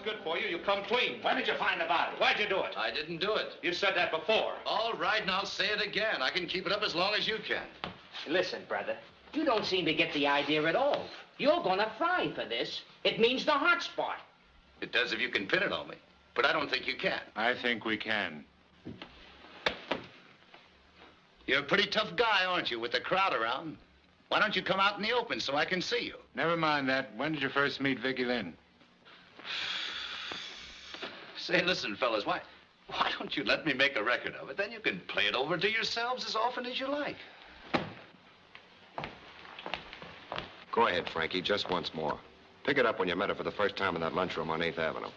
good for you, you come clean. When did you find the body? Why'd you do it? I didn't do it. You said that before. All right, and I'll say it again. I can keep it up as long as you can. Listen, brother, you don't seem to get the idea at all. You're gonna fry for this. It means the hot spot. It does if you can pin it on me. But I don't think you can. I think we can. You're a pretty tough guy, aren't you, with the crowd around? Why don't you come out in the open so I can see you? Never mind that. When did you first meet Vicky Lynn? Say, listen, fellas, why don't you let me make a record of it? Then you can play it over to yourselves as often as you like. Go ahead, Frankie, just once more. Pick it up when you met her for the first time in that lunchroom on 8th Avenue.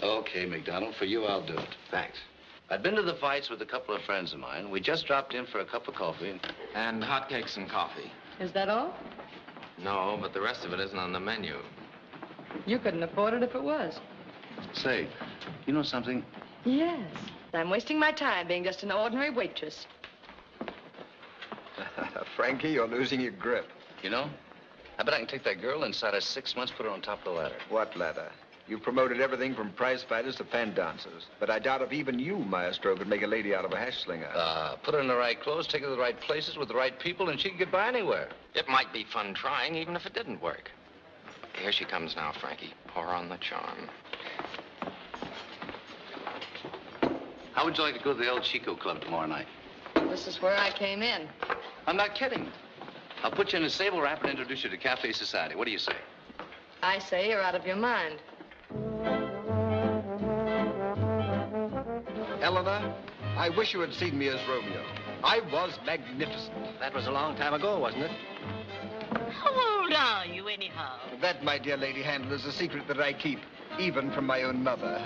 Okay, McDonald, for you, I'll do it. Thanks. I'd been to the fights with a couple of friends of mine. We just dropped in for a cup of coffee. And hotcakes and coffee. Is that all? No, but the rest of it isn't on the menu. You couldn't afford it if it was. Say, you know something? Yes. I'm wasting my time being just an ordinary waitress. Frankie, you're losing your grip. You know, I bet I can take that girl inside of 6 months, put her on top of the ladder. What ladder? You've promoted everything from prize fighters to fan dancers. But I doubt if even you, Maestro, could make a lady out of a hash slinger. Put her in the right clothes, take her to the right places with the right people, and she can get by anywhere. It might be fun trying, even if it didn't work. Here she comes now, Frankie. Pour on the charm. How would you like to go to the El Chico Club tomorrow night? This is where I came in. I'm not kidding. I'll put you in a sable wrap and introduce you to Cafe Society. What do you say? I say you're out of your mind. Eleanor, I wish you had seen me as Romeo. I was magnificent. That was a long time ago, wasn't it? How old are you, anyhow? That, my dear lady handler, is a secret that I keep, even from my own mother.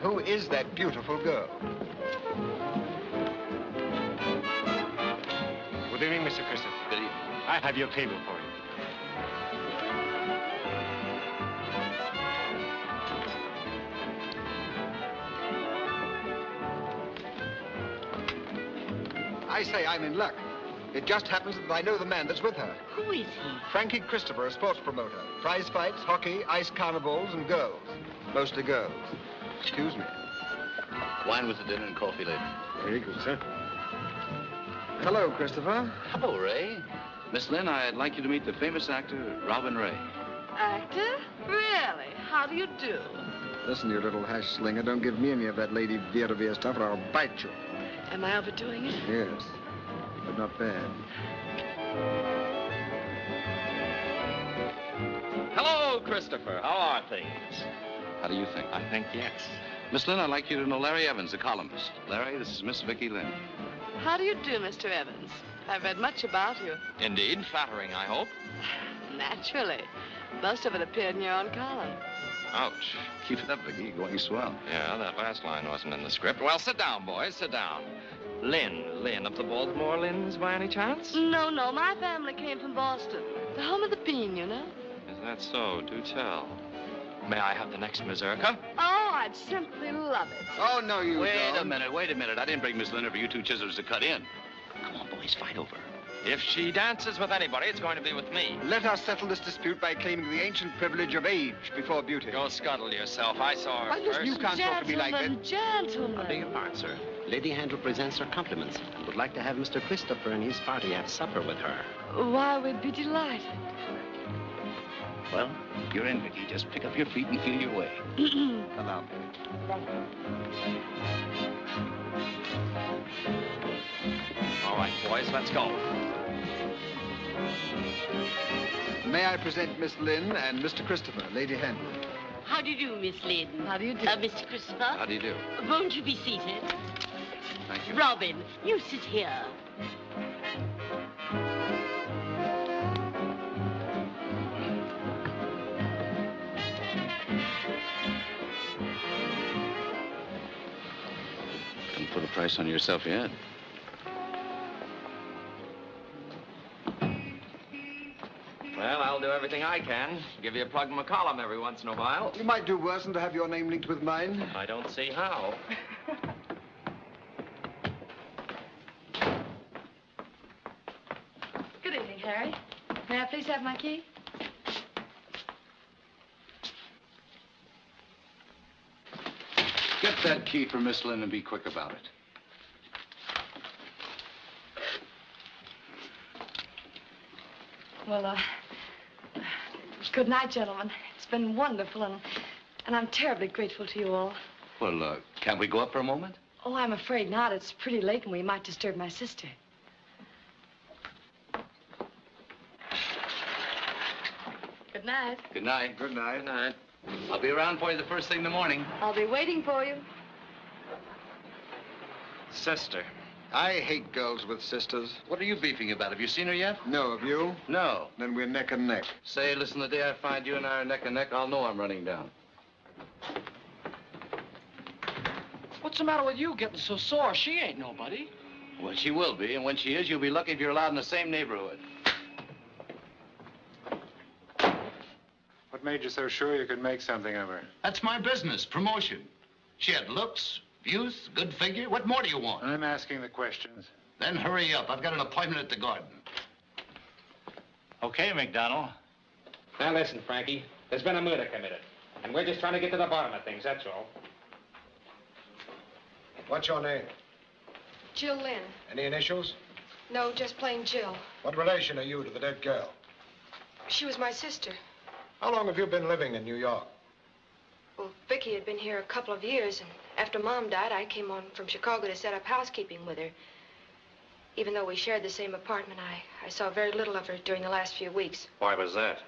Who is that beautiful girl? Good evening, Mr. Christopher. Good evening. I have your table for you. I say I'm in luck. It just happens that I know the man that's with her. Who is he? Frankie Christopher, a sports promoter. Prize fights, hockey, ice carnivals, and girls. Mostly girls. Excuse me. Wine with the dinner and coffee later. Very good, sir. Hello, Christopher. Hello, Ray. Miss Lynn, I'd like you to meet the famous actor, Robin Ray. Actor? Really? How do you do? Listen, you little hash slinger, don't give me any of that Lady Vera stuff or I'll bite you. Am I overdoing it? Yes, but not bad. Hello, Christopher. How are things? How do you think? I think yes. Miss Lynn, I'd like you to know Larry Evans, the columnist. Larry, this is Miss Vicky Lynn. How do you do, Mr. Evans? I've read much about you. Indeed, flattering, I hope. Naturally. Most of it appeared in your own column. Ouch. Keep it up, Vicky. You're going swell. Yeah, that last line wasn't in the script. Well, sit down, boys, sit down. Lynn of the Baltimore Lynns by any chance? No, my family came from Boston. The home of the bean, you know. Is that so? Do tell. May I have the next mazurka? Oh, I'd simply love it. Oh, no, you Wait don't. a minute. I didn't bring Miss Lynn for you two chisels to cut in. Come on, boys, fight over. If she dances with anybody, it's going to be with me. Let us settle this dispute by claiming the ancient privilege of age before beauty. Go scuttle yourself. I saw her Listen, first. you can't talk to me like that. Gentlemen. I beg your pardon, sir. Lady Handel presents her compliments and would like to have Mr. Christopher and his party have supper with her. Why, we'd be delighted. Well, you're in, Vicky. Just pick up your feet and feel your way. Allow me. All right, boys, let's go. May I present Miss Lynn and Mr. Christopher, Lady Handel. How do you do, Miss Lynn? How do you do? Mr. Christopher? How do you do? Won't you be seated? Thank you. Robin, you sit here. Don't put a price on yourself yet. Well, I'll do everything I can. Give you a plug in my column every once in a while. You might do worse than to have your name linked with mine. I don't see how. Good evening, Harry. May I please have my key? that key for Miss Lynn and be quick about it. Well, good night, gentlemen. It's been wonderful, and I'm terribly grateful to you all. Well, can't we go up for a moment? Oh, I'm afraid not. It's pretty late, and we might disturb my sister. Good night. Good night. Good night. Good night. I'll be around for you the first thing in the morning. I'll be waiting for you. Sister. I hate girls with sisters. What are you beefing about? Have you seen her yet? No, have you? No. Then we're neck and neck. Say, listen, the day I find you and I are neck and neck, I'll know I'm running down. What's the matter with you getting so sore? She ain't nobody. Well, she will be, and when she is, you'll be lucky if you're allowed in the same neighborhood. What made you so sure you could make something of her? That's my business, promotion. She had looks, youth, good figure. What more do you want? I'm asking the questions. Then hurry up. I've got an appointment at the garden. Okay, McDonald. Now listen, Frankie. There's been a murder committed. And we're just trying to get to the bottom of things, that's all. What's your name? Jill Lynn. Any initials? No, just plain Jill. What relation are you to the dead girl? She was my sister. How long have you been living in New York? Well, Vicky had been here a couple of years, and after Mom died, I came on from Chicago to set up housekeeping with her. Even though we shared the same apartment, I saw very little of her during the last few weeks. Why was that?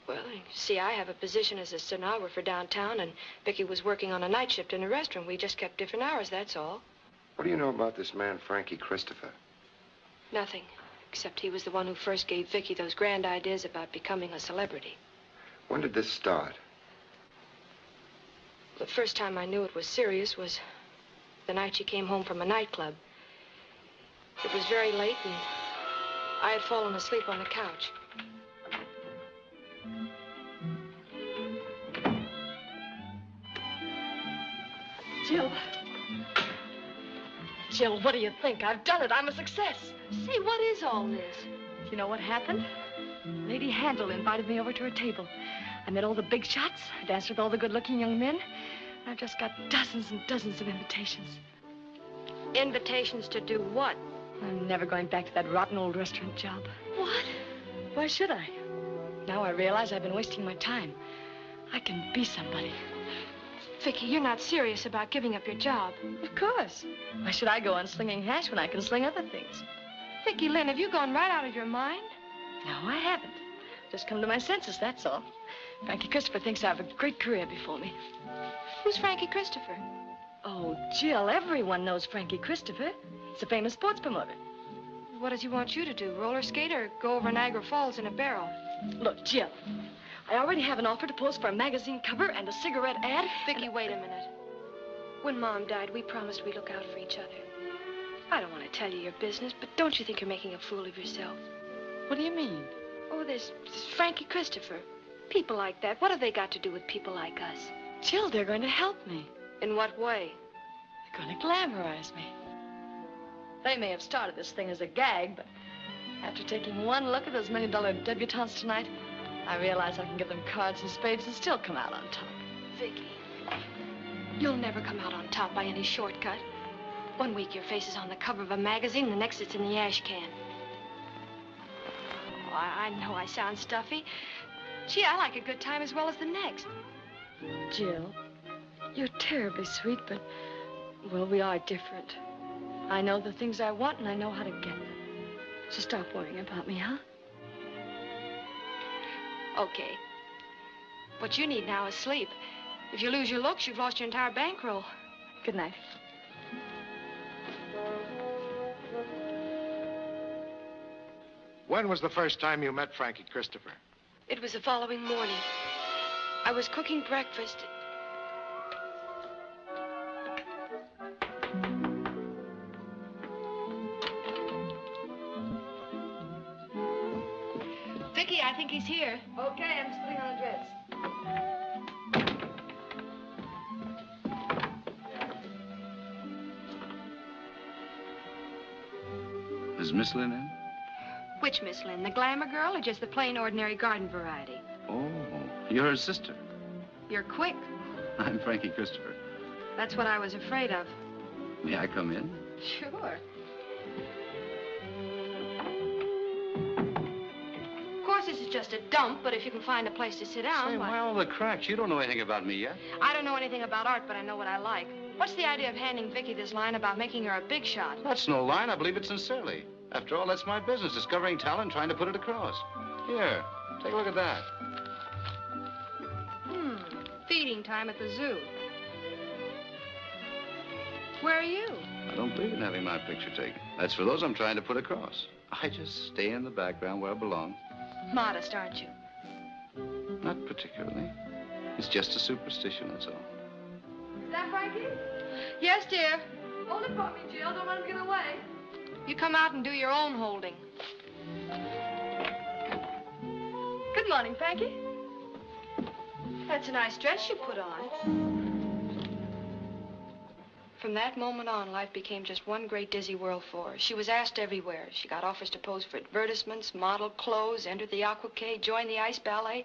Well, you see, I have a position as a stenographer downtown, and Vicky was working on a night shift in a restaurant. We just kept different hours, that's all. What do you know about this man, Frankie Christopher? Nothing, except he was the one who first gave Vicky those grand ideas about becoming a celebrity. When did this start? The first time I knew it was serious was the night she came home from a nightclub. It was very late, and I had fallen asleep on the couch. Jill. Jill, what do you think? I've done it. I'm a success. Say, what is all this? You know what happened? Lady Handel invited me over to her table. I met all the big shots. I danced with all the good-looking young men. I've just got dozens and dozens of invitations. Invitations to do what? I'm never going back to that rotten old restaurant job. What? Why should I? Now I realize I've been wasting my time. I can be somebody. Vicky, you're not serious about giving up your job. Of course. Why should I go on slinging hash when I can sling other things? Vicky Lynn, have you gone right out of your mind? No, I haven't. Just come to my senses, that's all. Frankie Christopher thinks I have a great career before me. Who's Frankie Christopher? Oh, Jill, everyone knows Frankie Christopher. He's a famous sports promoter. What does he want you to do, roller skate or go over Niagara Falls in a barrel? Look, Jill, I already have an offer to post for a magazine cover and a cigarette ad. Vicky, wait a minute. When Mom died, we promised we'd look out for each other. I don't want to tell you your business, but don't you think you're making a fool of yourself? What do you mean? Oh, there's Frankie Christopher. People like that, what have they got to do with people like us? Jill, they're going to help me. In what way? They're going to glamorize me. They may have started this thing as a gag, but after taking one look at those million-dollar debutantes tonight, I realize I can give them cards and spades and still come out on top. Vicky, you'll never come out on top by any shortcut. One week your face is on the cover of a magazine, the next it's in the ash can. Oh, I know I sound stuffy. Gee, I like a good time as well as the next. Jill, you're terribly sweet, but, well, we are different. I know the things I want, and I know how to get them. So stop worrying about me, huh? Okay. What you need now is sleep. If you lose your looks, you've lost your entire bankroll. Good night. When was the first time you met Frankie Christopher? It was the following morning. I was cooking breakfast. Vicky, I think he's here. Okay, I'm just putting on a dress. Is Miss Lynn in? Which Miss Lynn? The glamour girl or just the plain, ordinary garden variety? Oh, you're her sister. You're quick. I'm Frankie Christopher. That's what I was afraid of. May I come in? Sure. Of course, this is just a dump, but if you can find a place to sit down, Say, why all the cracks? You don't know anything about me yet. I don't know anything about art, but I know what I like. What's the idea of handing Vicky this line about making her a big shot? That's no line. I believe it sincerely. After all, that's my business, discovering talent, trying to put it across. Here, take a look at that. Feeding time at the zoo. Where are you? I don't believe in having my picture taken. That's for those I'm trying to put across. I just stay in the background where I belong. Modest, aren't you? Not particularly. It's just a superstition, that's all. Is that Frankie? Yes, dear. Hold it for me, Jill. Don't let him get away. You come out and do your own holding. Good morning, Frankie. That's a nice dress you put on. From that moment on, life became just one great dizzy whirl for her. She was asked everywhere. She got offers to pose for advertisements, model clothes, enter the aqua cade, join the ice ballet,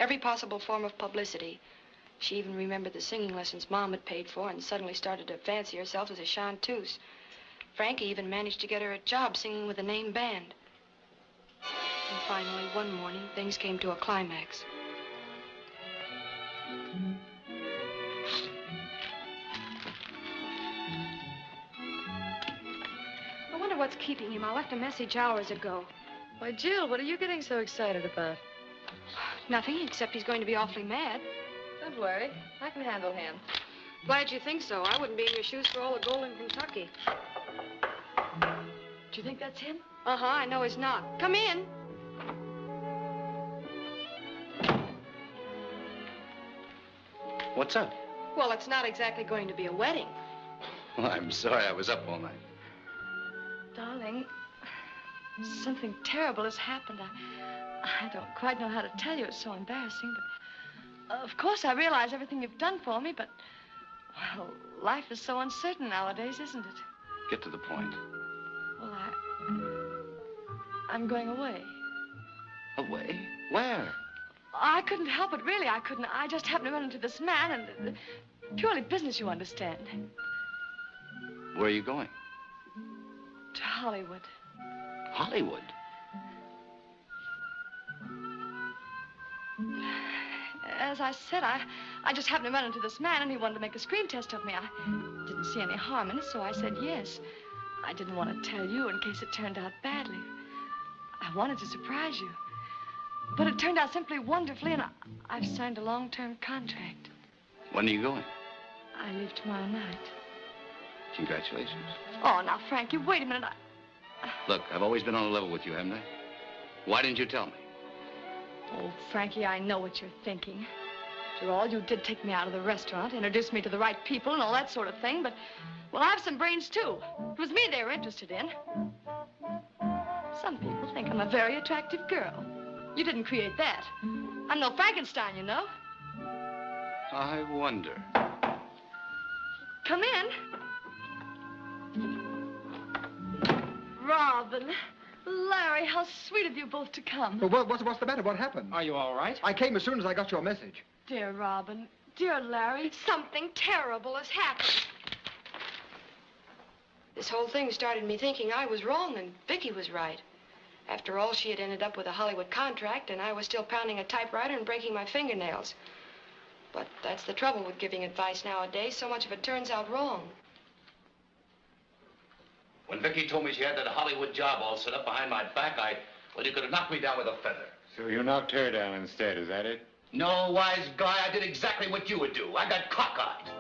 every possible form of publicity. She even remembered the singing lessons Mom had paid for and suddenly started to fancy herself as a chanteuse. Frankie even managed to get her a job singing with a name band. And finally, one morning, things came to a climax. I wonder what's keeping him. I left a message hours ago. Why, Jill, what are you getting so excited about? Nothing, except he's going to be awfully mad. Don't worry. I can handle him. Glad you think so. I wouldn't be in your shoes for all the gold in Kentucky. Do you think that's him? Uh-huh, I know he's not. Come in. What's up? Well, it's not exactly going to be a wedding. Well, I'm sorry I was up all night. Darling, something terrible has happened. I don't quite know how to tell you. It's so embarrassing, but... of course, I realize everything you've done for me, but... well, life is so uncertain nowadays, isn't it? Get to the point. Well, I'm going away. Away? Where? I couldn't help it, really. I couldn't. I just happened to run into this man, and purely business, you understand. Where are you going? To Hollywood. Hollywood? As I said, I just happened to run into this man, and he wanted to make a screen test of me. I didn't see any harm in it, so I said yes. I didn't want to tell you in case it turned out badly. I wanted to surprise you. But it turned out simply wonderfully, and I've signed a long-term contract. When are you going? I leave tomorrow night. Congratulations. Oh, now, Frankie, wait a minute. Look, I've always been on a level with you, haven't I? Why didn't you tell me? Oh, Frankie, I know what you're thinking. After all, you did take me out of the restaurant, introduce me to the right people and all that sort of thing, but, well, I have some brains, too. It was me they were interested in. Some people think I'm a very attractive girl. You didn't create that. I'm no Frankenstein, you know. I wonder. Come in. Robin, Larry, how sweet of you both to come. Well, what's the matter? What happened? Are you all right? I came as soon as I got your message. Dear Robin, dear Larry. Something terrible has happened. This whole thing started me thinking I was wrong and Vicky was right. After all, she had ended up with a Hollywood contract, and I was still pounding a typewriter and breaking my fingernails. But that's the trouble with giving advice nowadays. So much of it turns out wrong. When Vicky told me she had that Hollywood job all set up behind my back, well, you could have knocked me down with a feather. So you knocked her down instead, is that it? No, wise guy, I did exactly what you would do. I got cockeyed.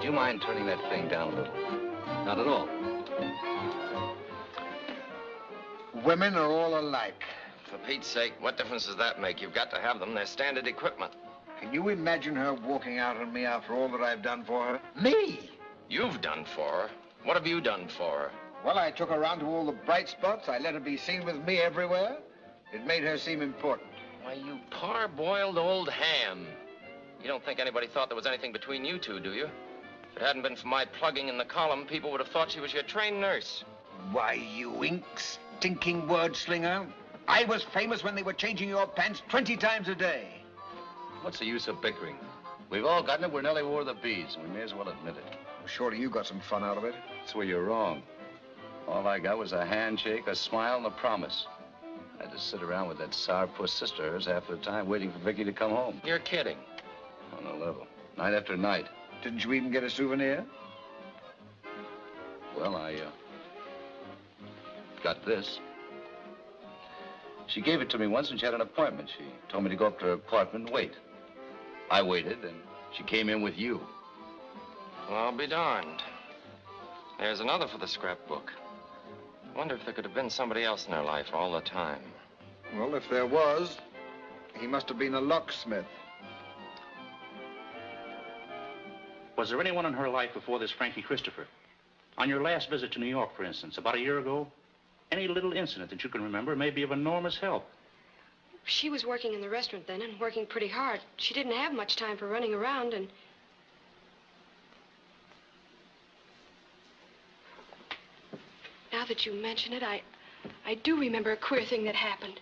Do you mind turning that thing down a little? Not at all. Women are all alike. For Pete's sake, what difference does that make? You've got to have them. They're standard equipment. Can you imagine her walking out on me after all that I've done for her? Me? You've done for her. What have you done for her? Well, I took her around to all the bright spots. I let her be seen with me everywhere. It made her seem important. Why, you parboiled old ham. You don't think anybody thought there was anything between you two, do you? If it hadn't been for my plugging in the column, people would have thought she was your trained nurse. Why, you ink stinking word slinger. I was famous when they were changing your pants 20 times a day. What's the use of bickering? We've all gotten it where Nellie wore the beads. We may as well admit it. Well, surely you got some fun out of it. That's where you're wrong. All I got was a handshake, a smile, and a promise. I had to sit around with that sourpuss sister of hers half the time waiting for Vicky to come home. You're kidding. On the level. Night after night. Didn't you even get a souvenir? Well, I got this. She gave it to me once when she had an appointment. She told me to go up to her apartment and wait. I waited, and she came in with you. Well, I'll be darned. There's another for the scrapbook. I wonder if there could have been somebody else in her life all the time. Well, if there was, he must have been a locksmith. Was there anyone in her life before this Frankie Christopher? On your last visit to New York, for instance, about a year ago? Any little incident that you can remember may be of enormous help. She was working in the restaurant then and working pretty hard. She didn't have much time for running around and... Now that you mention it, I do remember a queer thing that happened.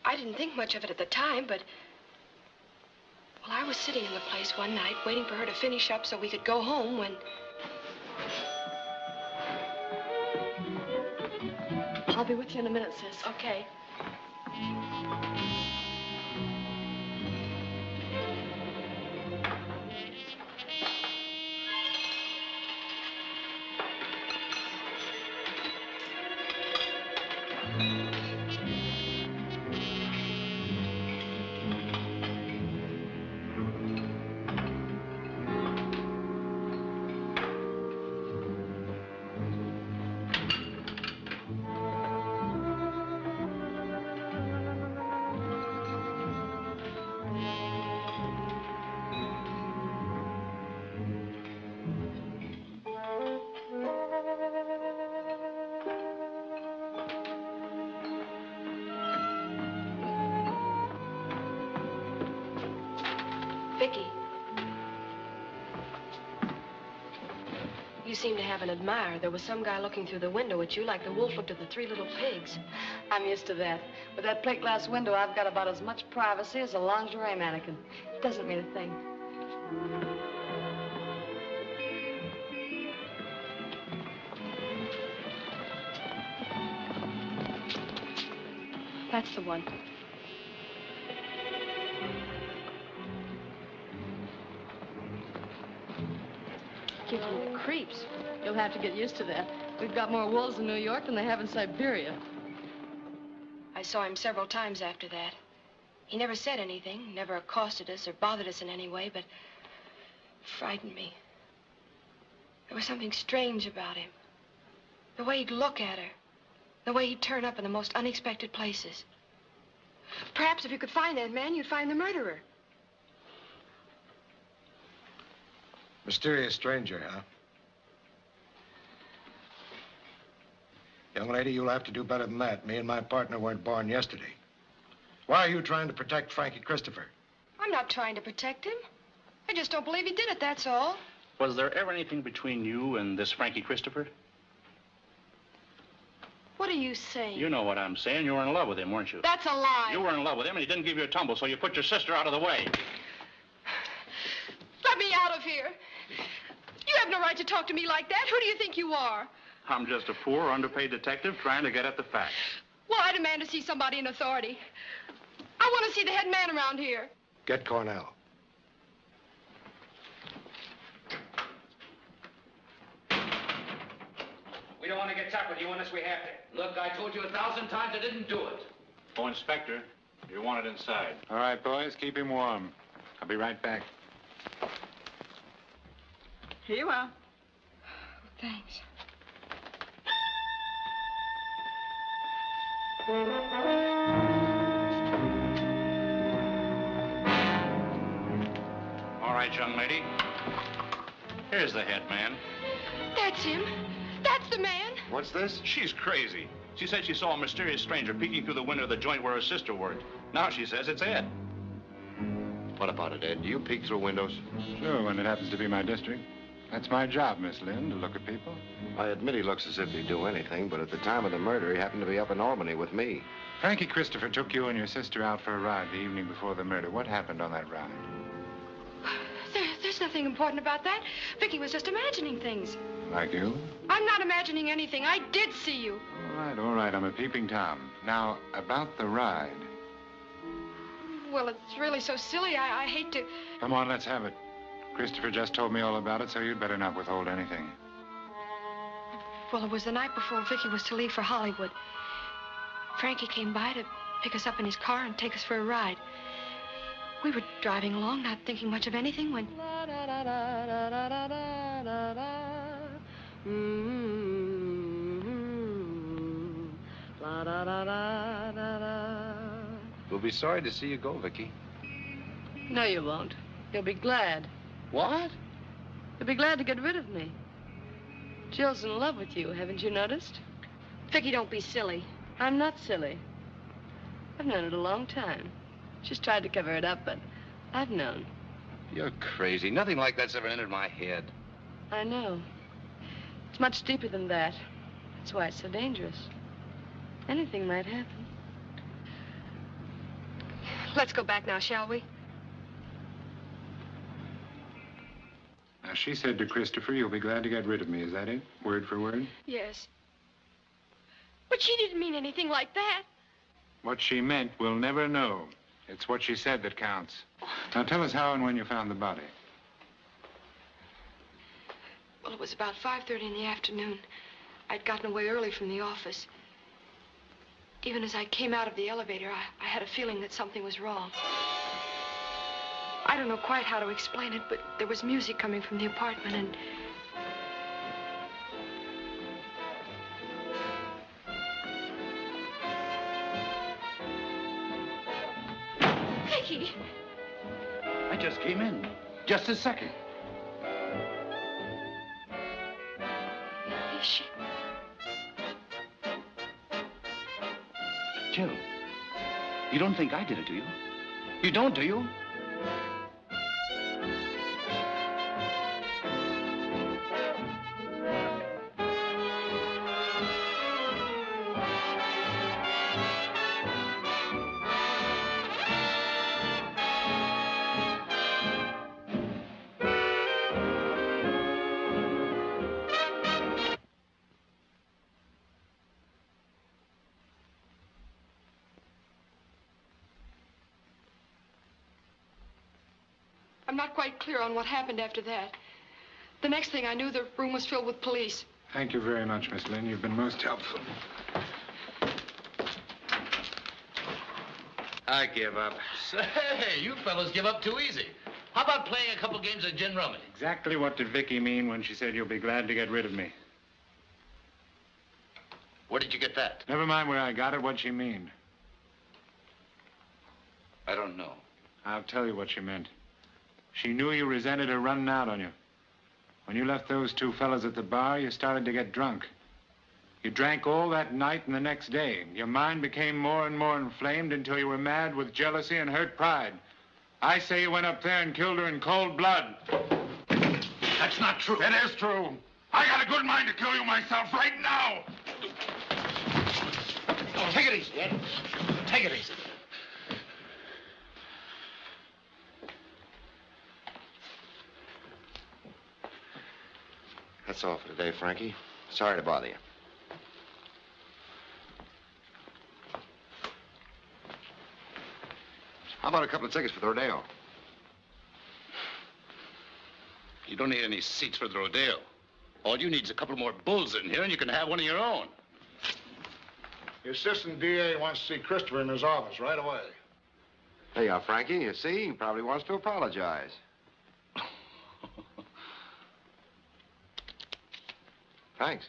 I didn't think much of it at the time, but... Well, I was sitting in the place one night waiting for her to finish up so we could go home when... I'll be with you in a minute, sis. Okay. Vicky. You seem to have an admirer. There was some guy looking through the window at you like the wolf looked at the three little pigs. I'm used to that. With that plate glass window, I've got about as much privacy as a lingerie mannequin. It doesn't mean a thing. That's the one. Gives me the creeps. You'll have to get used to that. We've got more wolves in New York than they have in Siberia. I saw him several times after that. He never said anything, never accosted us or bothered us in any way, but frightened me. There was something strange about him. The way he'd look at her. The way he'd turn up in the most unexpected places. Perhaps if you could find that man, you'd find the murderer. Mysterious stranger, huh? Young lady, you'll have to do better than that. Me and my partner weren't born yesterday. Why are you trying to protect Frankie Christopher? I'm not trying to protect him. I just don't believe he did it, that's all. Was there ever anything between you and this Frankie Christopher? What are you saying? You know what I'm saying. You were in love with him, weren't you? That's a lie. You were in love with him, and he didn't give you a tumble, so you put your sister out of the way. Let me out of here. You have no right to talk to me like that. Who do you think you are? I'm just a poor, underpaid detective trying to get at the facts. Well, I demand to see somebody in authority. I want to see the head man around here. Get Cornell. We don't want to get tough with you unless we have to. Look, I told you 1,000 times I didn't do it. Oh, Inspector, you're wanted inside. All right, boys, keep him warm. I'll be right back. Here you are. Thanks. All right, young lady. Here's the head man. That's him. That's the man. What's this? She's crazy. She said she saw a mysterious stranger peeking through the window of the joint where her sister worked. Now she says it's Ed. What about it, Ed? Do you peek through windows? Sure, when it happens to be my district. That's my job, Miss Lynn, to look at people. I admit he looks as if he'd do anything, but at the time of the murder, he happened to be up in Albany with me. Frankie Christopher took you and your sister out for a ride the evening before the murder. What happened on that ride? There's nothing important about that. Vicky was just imagining things. Like you? I'm not imagining anything. I did see you. All right. I'm a peeping Tom. Now, about the ride. Well, it's really so silly. I hate to... Come on, let's have it. Christopher just told me all about it, so you'd better not withhold anything. Well, it was the night before Vicky was to leave for Hollywood. Frankie came by to pick us up in his car and take us for a ride. We were driving along, not thinking much of anything, when... We'll be sorry to see you go, Vicky. No, you won't. You'll be glad. What? You'll be glad to get rid of me. Jill's in love with you, haven't you noticed? Vicky, don't be silly. I'm not silly. I've known it a long time. She's tried to cover it up, but I've known. You're crazy. Nothing like that's ever entered my head. I know. It's much deeper than that. That's why it's so dangerous. Anything might happen. Let's go back now, shall we? Now, she said to Christopher, you'll be glad to get rid of me. Is that it? Word for word? Yes. But she didn't mean anything like that. What she meant, we'll never know. It's what she said that counts. Now, tell us how and when you found the body. Well, it was about 5:30 in the afternoon. I'd gotten away early from the office. Even as I came out of the elevator, I had a feeling that something was wrong. I don't know quite how to explain it, but there was music coming from the apartment, and... Vicky! I just came in. Just a second. Is she? Jill, you don't think I did it, do you? You don't, do you? I'm not quite clear on what happened after that. The next thing I knew, the room was filled with police. Thank you very much, Miss Lynn. You've been most helpful. I give up. Say, you fellas give up too easy. How about playing a couple games of gin rummy? Exactly what did Vicky mean when she said you'll be glad to get rid of me? Where did you get that? Never mind where I got it, what'd she mean? I don't know. I'll tell you what she meant. She knew you resented her running out on you. When you left those two fellas at the bar, you started to get drunk. You drank all that night and the next day. Your mind became more and more inflamed until you were mad with jealousy and hurt pride. I say you went up there and killed her in cold blood. That's not true. It is true. I got a good mind to kill you myself right now. Oh, take it easy, Ed. Take it easy. That's all for today, Frankie. Sorry to bother you. How about a couple of tickets for the rodeo? You don't need any seats for the rodeo. All you need is a couple more bulls in here, and you can have one of your own. The assistant DA wants to see Christopher in his office right away. There you are, Frankie. You see, he probably wants to apologize. Thanks.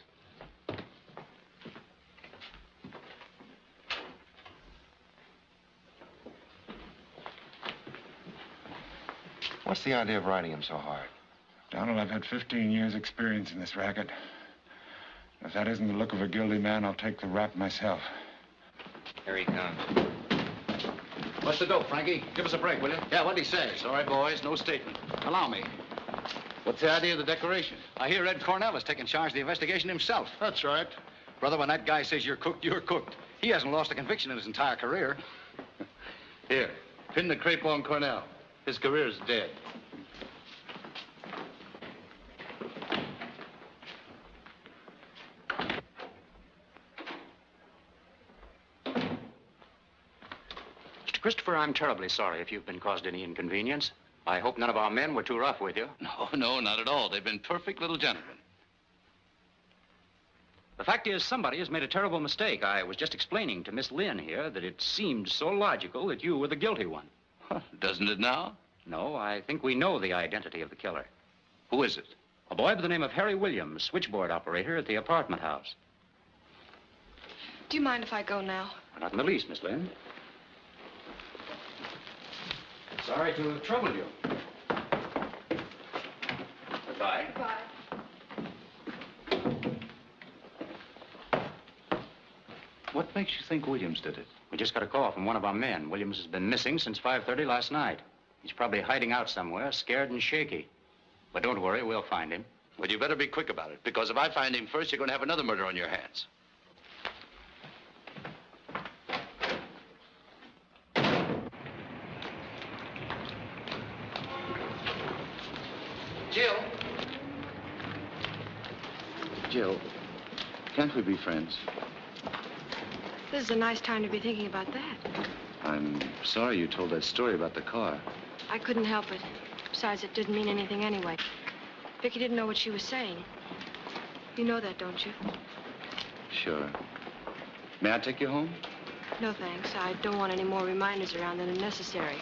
What's the idea of riding him so hard? Donald, I've had 15 years' experience in this racket. If that isn't the look of a guilty man, I'll take the rap myself. Here he comes. What's the dope, Frankie? Give us a break, will you? Yeah, what'd he say? Sorry, boys, no statement. Allow me. What's the idea of the declaration? I hear Ed Cornell has taken charge of the investigation himself. That's right. Brother, when that guy says you're cooked, you're cooked. He hasn't lost a conviction in his entire career. Here, pin the crepe on Cornell. His career's dead. Mr. Christopher, I'm terribly sorry if you've been caused any inconvenience. I hope none of our men were too rough with you. No, not at all. They've been perfect little gentlemen. The fact is, somebody has made a terrible mistake. I was just explaining to Miss Lynn here that it seemed so logical that you were the guilty one. Doesn't it now? No, I think we know the identity of the killer. Who is it? A boy by the name of Harry Williams, switchboard operator at the apartment house. Do you mind if I go now? Not in the least, Miss Lynn. Sorry to have troubled you. Goodbye. Goodbye. What makes you think Williams did it? We just got a call from one of our men. Williams has been missing since 5:30 last night. He's probably hiding out somewhere, scared and shaky. But don't worry, we'll find him. Well, you better be quick about it, because if I find him first, you're going to have another murder on your hands. Jill. Jill, can't we be friends? This is a nice time to be thinking about that. I'm sorry you told that story about the car. I couldn't help it. Besides, it didn't mean anything anyway. Vicky didn't know what she was saying. You know that, don't you? Sure. May I take you home? No, thanks. I don't want any more reminders around than are necessary.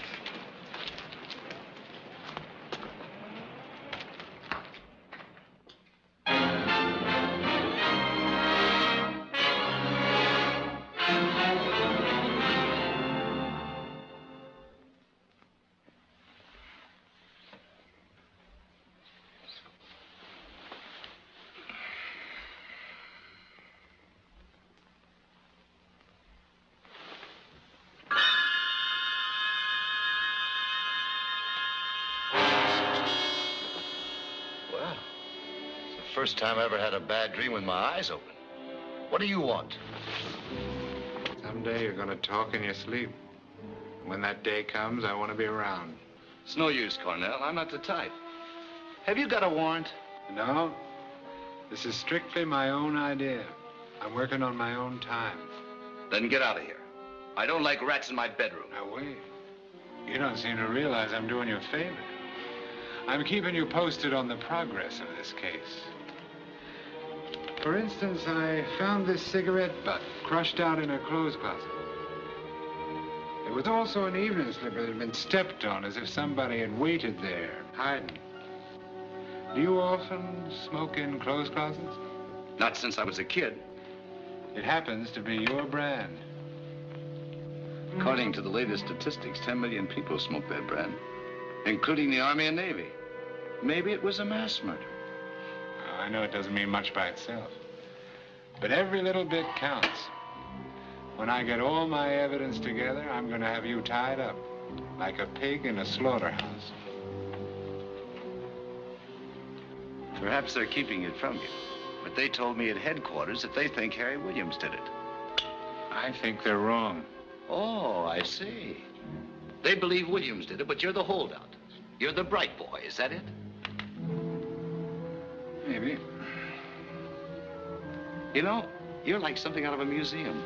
First time I ever had a bad dream with my eyes open. What do you want? Someday you're going to talk in your sleep. When that day comes, I want to be around. It's no use, Cornell. I'm not the type. Have you got a warrant? No. This is strictly my own idea. I'm working on my own time. Then get out of here. I don't like rats in my bedroom. Now, wait. You don't seem to realize I'm doing you a favor. I'm keeping you posted on the progress of this case. For instance, I found this cigarette butt crushed out in her clothes closet. There was also an evening slipper that had been stepped on as if somebody had waited there, hiding. Do you often smoke in clothes closets? Not since I was a kid. It happens to be your brand. According to the latest statistics, 10 million people smoke that brand, including the Army and Navy. Maybe it was a mass murder. I know it doesn't mean much by itself, but every little bit counts. When I get all my evidence together, I'm going to have you tied up like a pig in a slaughterhouse. Perhaps they're keeping it from you, but they told me at headquarters that they think Harry Williams did it. I think they're wrong. Oh, I see. They believe Williams did it, but you're the holdout. You're the bright boy, is that it? Maybe. You know, you're like something out of a museum.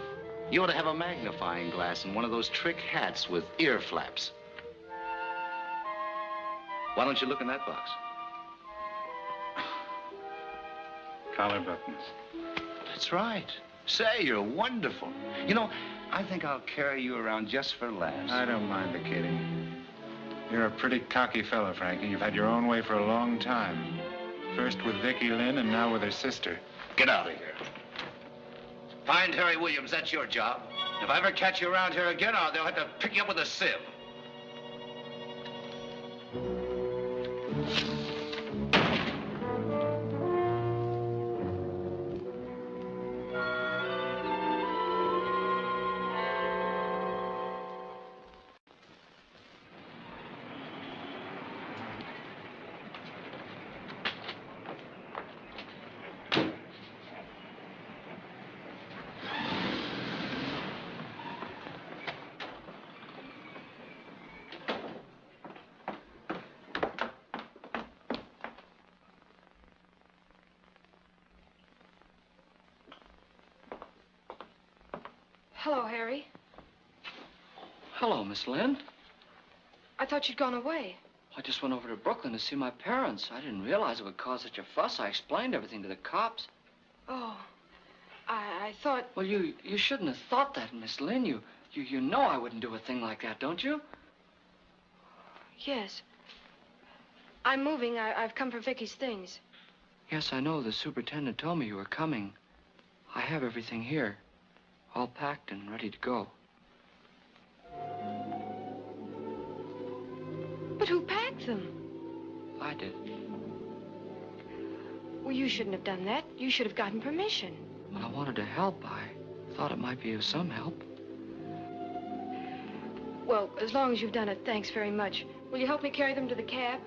You ought to have a magnifying glass and one of those trick hats with ear flaps. Why don't you look in that box? Collar buttons. That's right. Say, you're wonderful. You know, I think I'll carry you around just for laughs. I don't mind the kidding. You're a pretty cocky fellow, Frankie. You've had your own way for a long time. First with Vicky Lynn and now with her sister. Get out of here. Find Harry Williams, that's your job. If I ever catch you around here again, they'll have to pick you up with a sieve. Hello, Harry. Hello, Miss Lynn. I thought you'd gone away. I just went over to Brooklyn to see my parents. I didn't realize it would cause such a fuss. I explained everything to the cops. Oh, I thought... Well, you shouldn't have thought that, Miss Lynn. You know I wouldn't do a thing like that, don't you? Yes. I'm moving. I've come for Vicky's things. Yes, I know. The superintendent told me you were coming. I have everything here, all packed and ready to go. But who packed them? I did. Well, you shouldn't have done that. You should have gotten permission. Well, I wanted to help. I thought it might be of some help. Well, as long as you've done it, thanks very much. Will you help me carry them to the cab?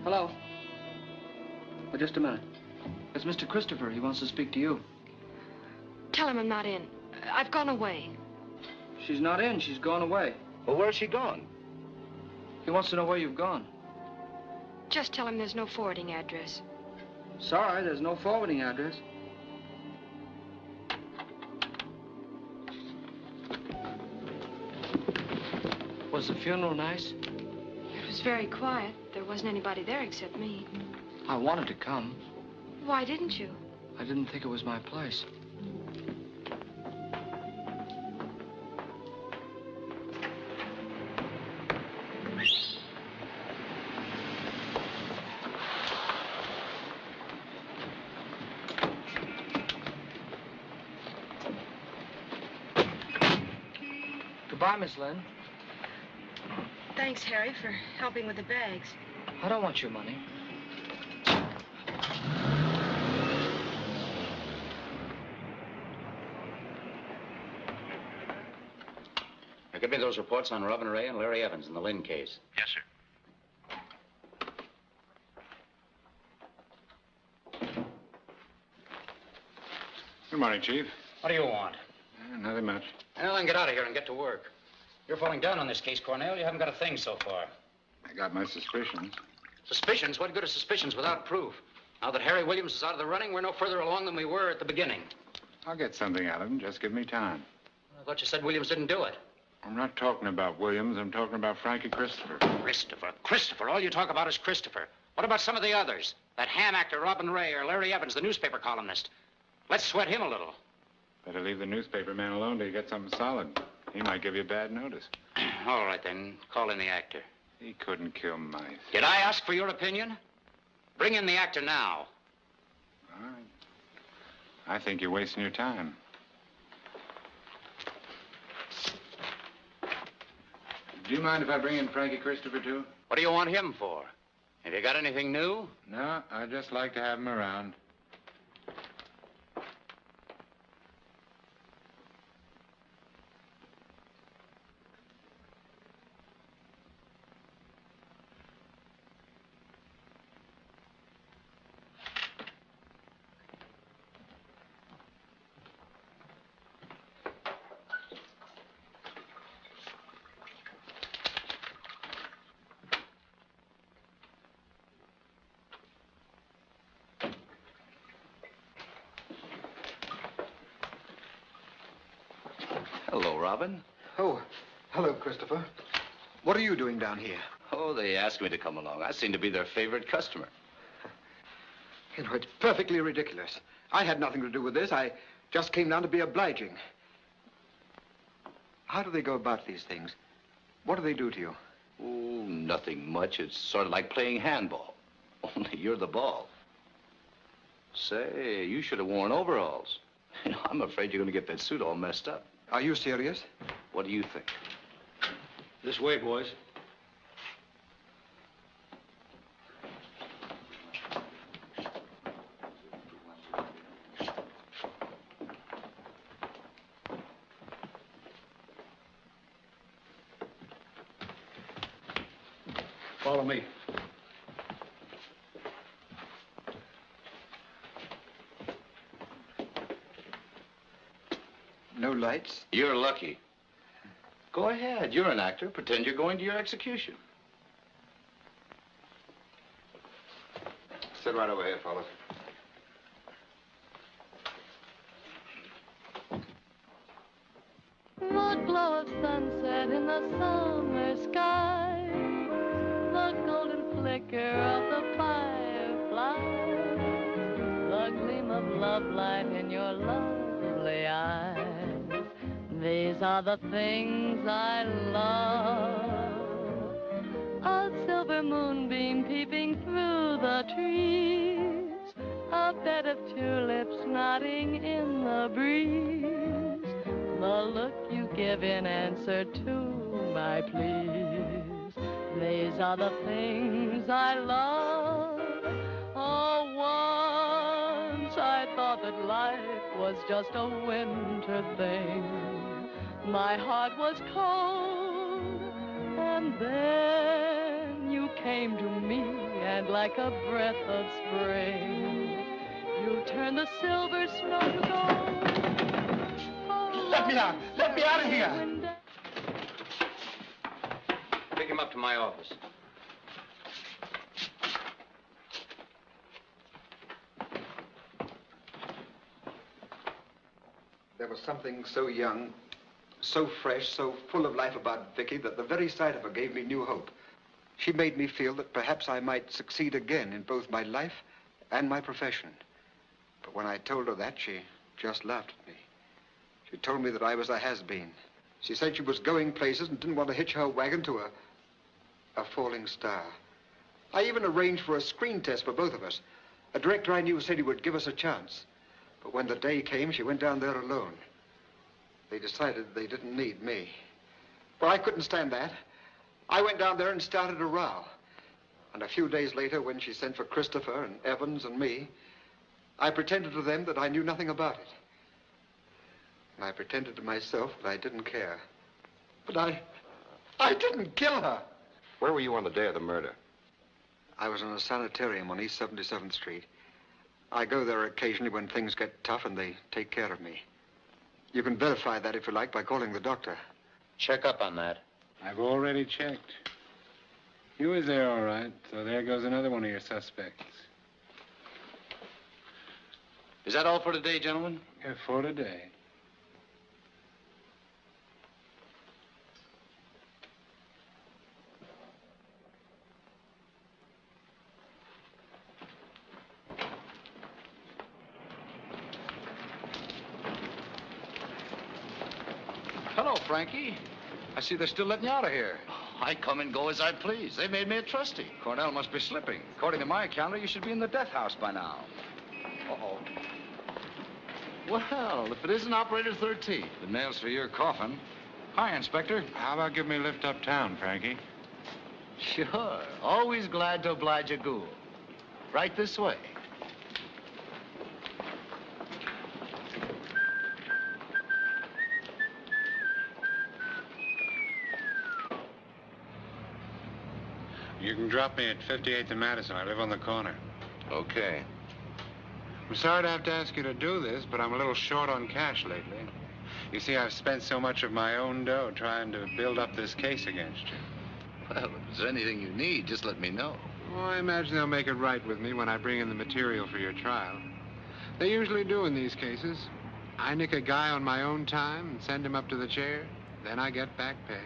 Hello. Well, just a minute. It's Mr. Christopher. He wants to speak to you. Tell him I'm not in. I've gone away. She's not in. She's gone away. Well, where's she gone? He wants to know where you've gone. Just tell him there's no forwarding address. Sorry, there's no forwarding address. Was the funeral nice? It was very quiet. There wasn't anybody there except me. I wanted to come. Why didn't you? I didn't think it was my place. Goodbye, Miss Lynn. Thanks, Harry, for helping with the bags. I don't want your money. Now, give me those reports on Robin Ray and Larry Evans in the Lynn case. Yes, sir. Good morning, Chief. What do you want? Nothing much. Well, then get out of here and get to work. You're falling down on this case, Cornell. You haven't got a thing so far. I got my suspicions. Suspicions? What good are suspicions without proof? Now that Harry Williams is out of the running, we're no further along than we were at the beginning. I'll get something out of him. Just give me time. I thought you said Williams didn't do it. I'm not talking about Williams. I'm talking about Frankie Christopher. Christopher. All you talk about is Christopher. What about some of the others? That ham actor, Robin Ray, or Larry Evans, the newspaper columnist. Let's sweat him a little. Better leave the newspaper man alone till you get something solid. He might give you bad notice. All right, then. Call in the actor. He couldn't kill mice. Did I ask for your opinion? Bring in the actor now. All right. I think you're wasting your time. Do you mind if I bring in Frankie Christopher, too? What do you want him for? Have you got anything new? No, I'd just like to have him around. Hello, Robin. Oh, hello, Christopher. What are you doing down here? Oh, they asked me to come along. I seem to be their favorite customer. You know, it's perfectly ridiculous. I had nothing to do with this. I just came down to be obliging. How do they go about these things? What do they do to you? Oh, nothing much. It's sort of like playing handball. Only you're the ball. Say, you should have worn overalls. You know, I'm afraid you're going to get that suit all messed up. Are you serious? What do you think? This way, boys. Follow me. No lights? You're lucky. Go ahead. You're an actor. Pretend you're going to your execution. Sit right over here, fellas. The glow of sunset in the summer sky, the golden flicker of the firefly, the gleam of love light in your lovely eyes. These are the things I love. A silver moonbeam peeping through the trees, a bed of tulips nodding in the breeze, the look you give in answer to my pleas. These are the things I love. Oh, once I thought that life was just a winter thing. My heart was cold, and then you came to me, and like a breath of spring, you turned the silver snow to gold. Let me out! Let me out of here! Pick him up to my office. There was something so young, so fresh, so full of life about Vicky that the very sight of her gave me new hope. She made me feel that perhaps I might succeed again in both my life and my profession. But when I told her that, she just laughed at me. She told me that I was a has-been. She said she was going places and didn't want to hitch her wagon to a falling star. I even arranged for a screen test for both of us. A director I knew said he would give us a chance. But when the day came, she went down there alone. They decided they didn't need me. Well, I couldn't stand that. I went down there and started a row. And a few days later, when she sent for Christopher and Evans and me, I pretended to them that I knew nothing about it. And I pretended to myself that I didn't care. But I didn't kill her. Where were you on the day of the murder? I was in a sanitarium on East 77th Street. I go there occasionally when things get tough and they take care of me. You can verify that if you like by calling the doctor. Check up on that. I've already checked. You was there all right, so there goes another one of your suspects. Is that all for today, gentlemen? Yeah, for today. Hello, Frankie. I see they're still letting you out of here. I come and go as I please. They made me a trustee. Cornell must be slipping. According to my calendar, you should be in the death house by now. Uh-oh. Well, if it isn't Operator 13. The nails for your coffin. Hi, Inspector. How about giving me a lift uptown, Frankie? Sure. Always glad to oblige a ghoul. Right this way. You can drop me at 58th and Madison. I live on the corner. Okay. I'm sorry to have to ask you to do this, but I'm a little short on cash lately. You see, I've spent so much of my own dough trying to build up this case against you. Well, if there's anything you need, just let me know. Oh, I imagine they'll make it right with me when I bring in the material for your trial. They usually do in these cases. I nick a guy on my own time and send him up to the chair. Then I get back pay.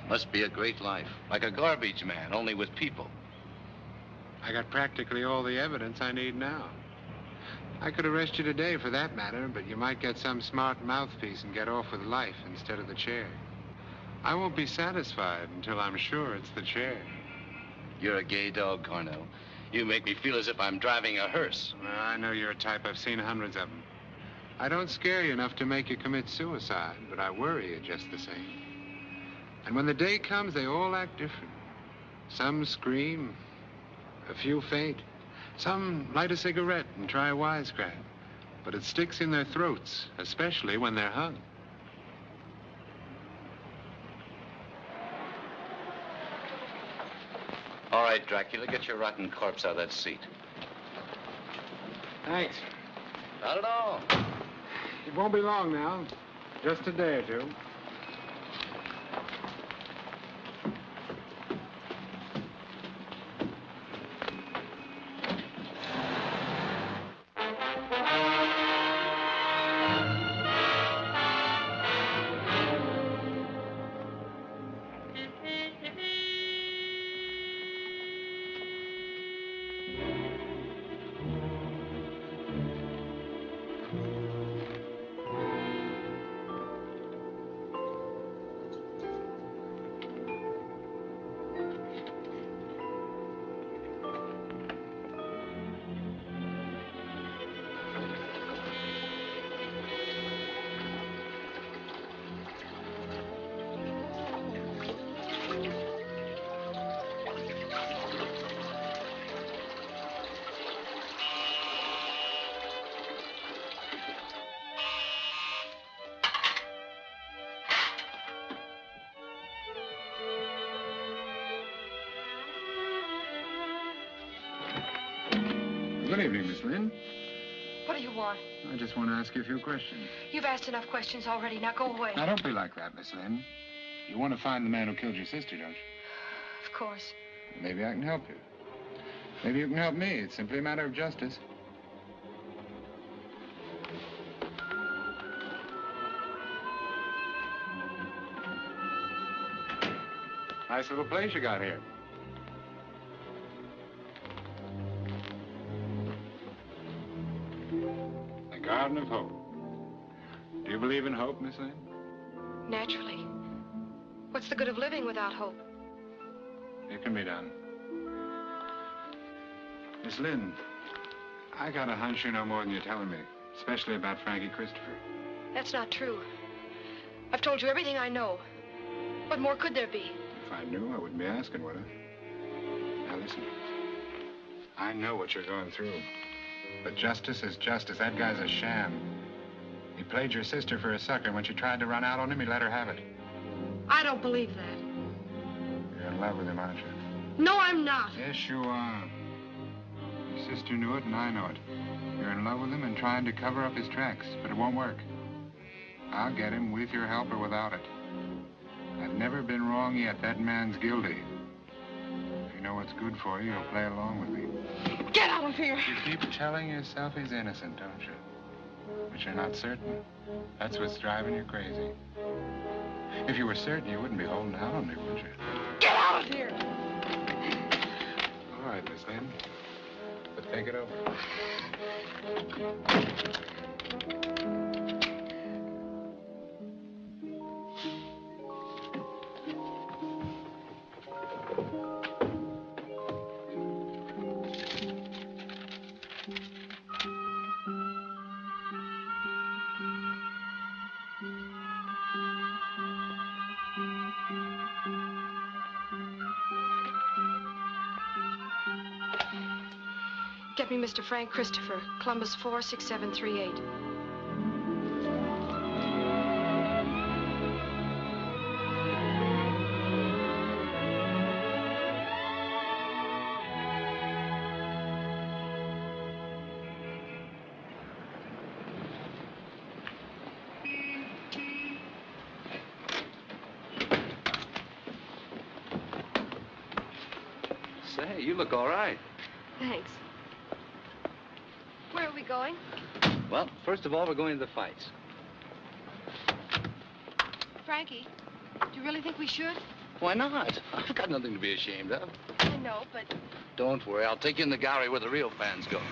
Must be a great life. Like a garbage man, only with people. I got practically all the evidence I need now. I could arrest you today for that matter, but you might get some smart mouthpiece and get off with life instead of the chair. I won't be satisfied until I'm sure it's the chair. You're a gay dog, Cornell. You make me feel as if I'm driving a hearse. Well, I know you're a type. I've seen hundreds of them. I don't scare you enough to make you commit suicide, but I worry you just the same. And when the day comes, they all act different. Some scream, a few faint. Some light a cigarette and try a wisecrack. But it sticks in their throats, especially when they're hung. All right, Dracula, get your rotten corpse out of that seat. Thanks. Not at all. It won't be long now. Just a day or two. good evening, Miss Lynn. What do you want? I just want to ask you a few questions. You've asked enough questions already. Now go away. Now, don't be like that, Miss Lynn. You want to find the man who killed your sister, don't you? Of course. Maybe I can help you. Maybe you can help me. It's simply a matter of justice. Nice little place you got here. The Garden of Hope. Do you believe in hope, Miss Lynn? Naturally. What's the good of living without hope? It can be done. Miss Lynn, I got a hunch you know more than you're telling me, especially about Frankie Christopher. That's not true. I've told you everything I know. What more could there be? If I knew, I wouldn't be asking, would I? Now listen. I know what you're going through. But justice is justice. That guy's a sham. He played your sister for a sucker. When she tried to run out on him, he let her have it. I don't believe that. You're in love with him, aren't you? No, I'm not. Yes, you are. Your sister knew it, and I know it. You're in love with him and trying to cover up his tracks, but it won't work. I'll get him with your help or without it. I've never been wrong yet. That man's guilty. If you know what's good for you, you'll play along with me. Get out of here! You keep telling yourself he's innocent, don't you? But you're not certain. That's what's driving you crazy. If you were certain, you wouldn't be holding out on me, would you? Get out of here! All right, Miss Lynn. But think it over. Get me Mr. Frank Christopher, Columbus 46738. Say, you look all right. Thanks. Where are we going? Well, first of all, we're going to the fights. Frankie, do you really think we should? Why not? I've got nothing to be ashamed of. I know, but... Don't worry, I'll take you in the gallery where the real fans go. Let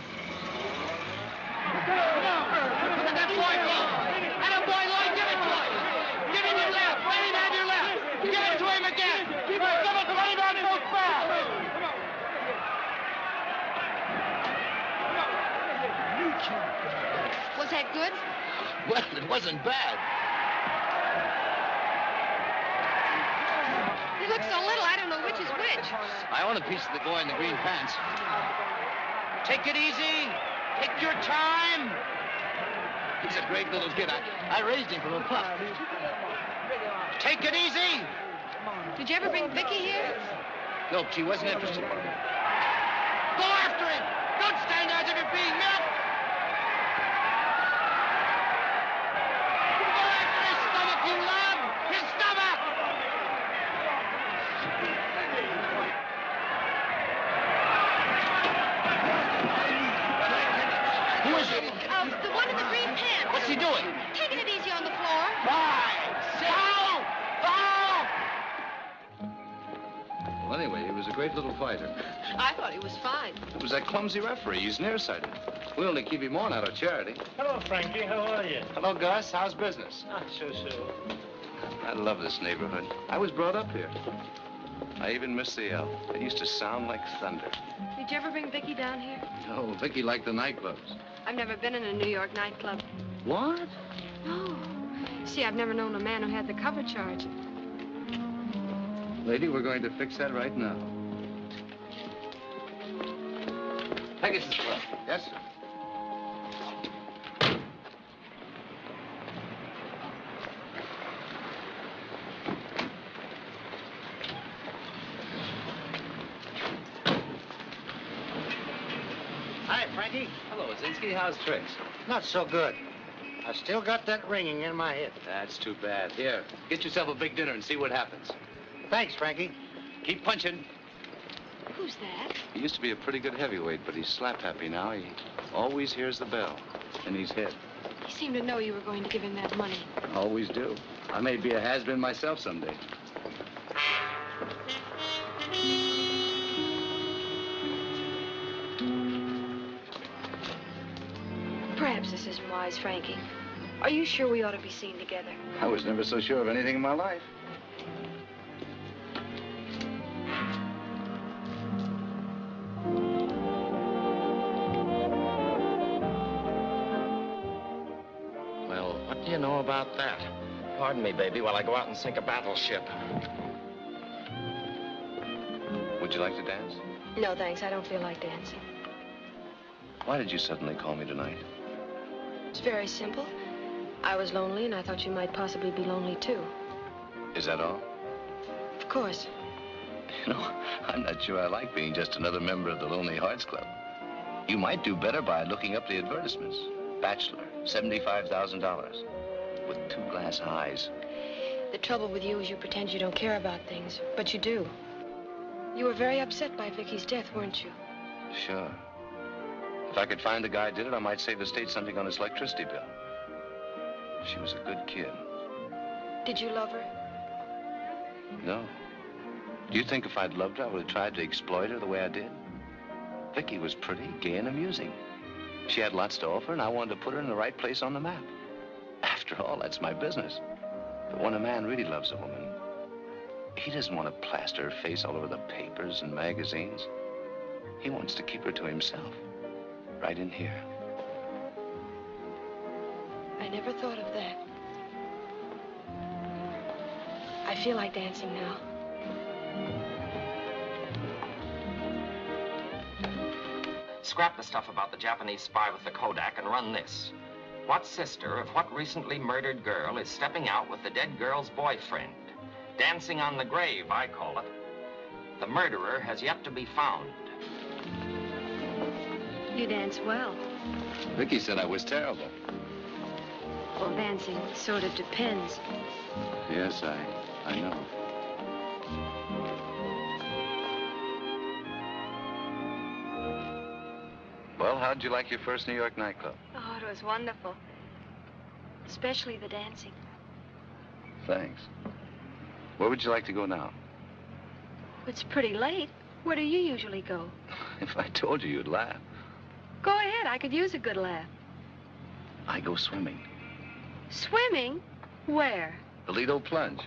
that boy go! Let him boy line, give it to him! Give him your left! Let him have your left! Give it to him again! Give it right on both fouls! Was that good? Well, it wasn't bad. He looks so little, I don't know which is which. I own a piece of the boy in the green pants. Take it easy. Take your time. He's a great little kid. I raised him from a pup. Take it easy. Did you ever bring Vicky here? Nope, she wasn't interested. Go after him. Don't stand there as if you're being milked. Go after his stomach, you love. His stomach. Who is it? The one in the green pants. What's he doing? Taking it easy on the floor. 5, 6. Foul! Foul! Well, anyway, he was a great little fighter. I thought he was fine. It was that clumsy referee. He's nearsighted. We only keep him on out of charity. Hello, Frankie. How are you? Hello, Gus. How's business? Not so. I love this neighborhood. I was brought up here. I even miss the L. It used to sound like thunder. Did you ever bring Vicky down here? No, Vicky liked the nightclubs. I've never been in a New York nightclub. What? No. See, I've never known a man who had the cover charge. Lady, we're going to fix that right now. Pegasus Club. Yes, sir. Hi, Frankie. Hello, Zinsky. How's tricks? Not so good. I still got that ringing in my head. That's too bad. Here, get yourself a big dinner and see what happens. Thanks, Frankie. Keep punching. Who's that? He used to be a pretty good heavyweight, but he's slap happy now. He always hears the bell, and he's hit. He seemed to know you were going to give him that money. Always do. I may be a has-been myself someday. Perhaps this isn't wise, Frankie. Are you sure we ought to be seen together? I was never so sure of anything in my life. Well, what do you know about that? Pardon me, baby, while I go out and sink a battleship. Would you like to dance? No, thanks. I don't feel like dancing. Why did you suddenly call me tonight? It's very simple. I was lonely, and I thought you might possibly be lonely, too. Is that all? Of course. You know, I'm not sure I like being just another member of the Lonely Hearts Club. You might do better by looking up the advertisements. Bachelor, $75,000. With 2 glass eyes. The trouble with you is you pretend you don't care about things, but you do. You were very upset by Vicky's death, weren't you? Sure. If I could find the guy who did it, I might save the state something on his electricity bill. She was a good kid. Did you love her? No. Do you think if I'd loved her, I would have tried to exploit her the way I did? Vicky was pretty, gay, and amusing. She had lots to offer, and I wanted to put her in the right place on the map. After all, that's my business. But when a man really loves a woman, he doesn't want to plaster her face all over the papers and magazines. He wants to keep her to himself, right in here. I never thought of that. I feel like dancing now. Scrap the stuff about the Japanese spy with the Kodak and run this. What sister of what recently murdered girl is stepping out with the dead girl's boyfriend? Dancing on the grave, I call it. The murderer has yet to be found. You dance well. Vicky said I was terrible. Well, dancing sort of depends. Yes, I know. Well, how'd you like your first New York nightclub? Oh, it was wonderful. Especially the dancing. Thanks. Where would you like to go now? It's pretty late. Where do you usually go? If I told you, you'd laugh. Go ahead. I could use a good laugh. I go swimming. Swimming? Where? The Lido Plunge.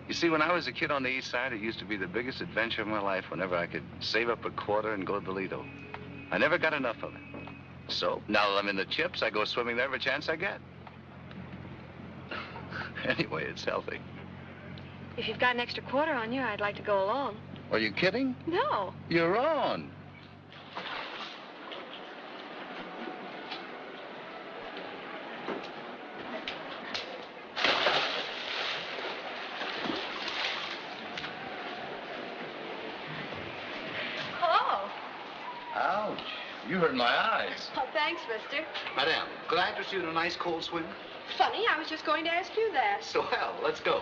You see, when I was a kid on the East Side, it used to be the biggest adventure of my life whenever I could save up a quarter and go to the Lido. I never got enough of it. So, now that I'm in the chips, I go swimming there every chance I get. Anyway, it's healthy. If you've got an extra quarter on you, I'd like to go along. Are you kidding? No. You're on. Hello. Ouch. You hurt my eyes. Oh, thanks, mister. Madame, could I interest you in a nice cold swim? Funny, I was just going to ask you that. Swell. Let's go.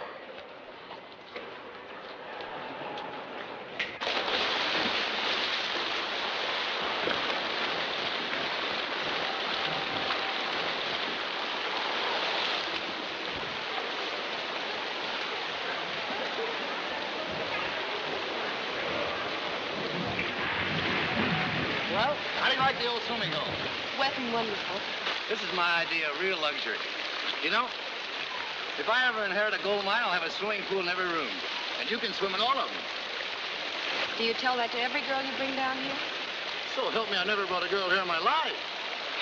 Well, how do you like the old swimming hole? Wet and wonderful. This is my idea of real luxury. You know, if I ever inherit a gold mine, I'll have a swimming pool in every room. And you can swim in all of them. Do you tell that to every girl you bring down here? So help me, I never brought a girl here in my life.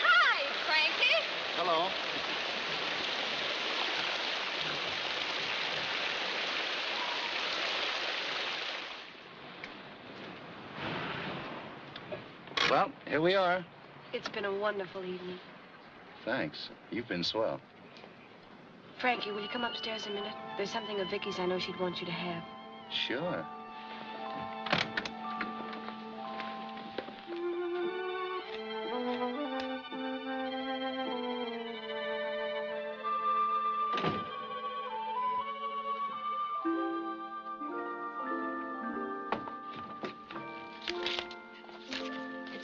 Hi, Frankie. Hello. Well, here we are. It's been a wonderful evening. Thanks. You've been swell. Frankie, will you come upstairs a minute? There's something of Vicky's I know she'd want you to have. Sure.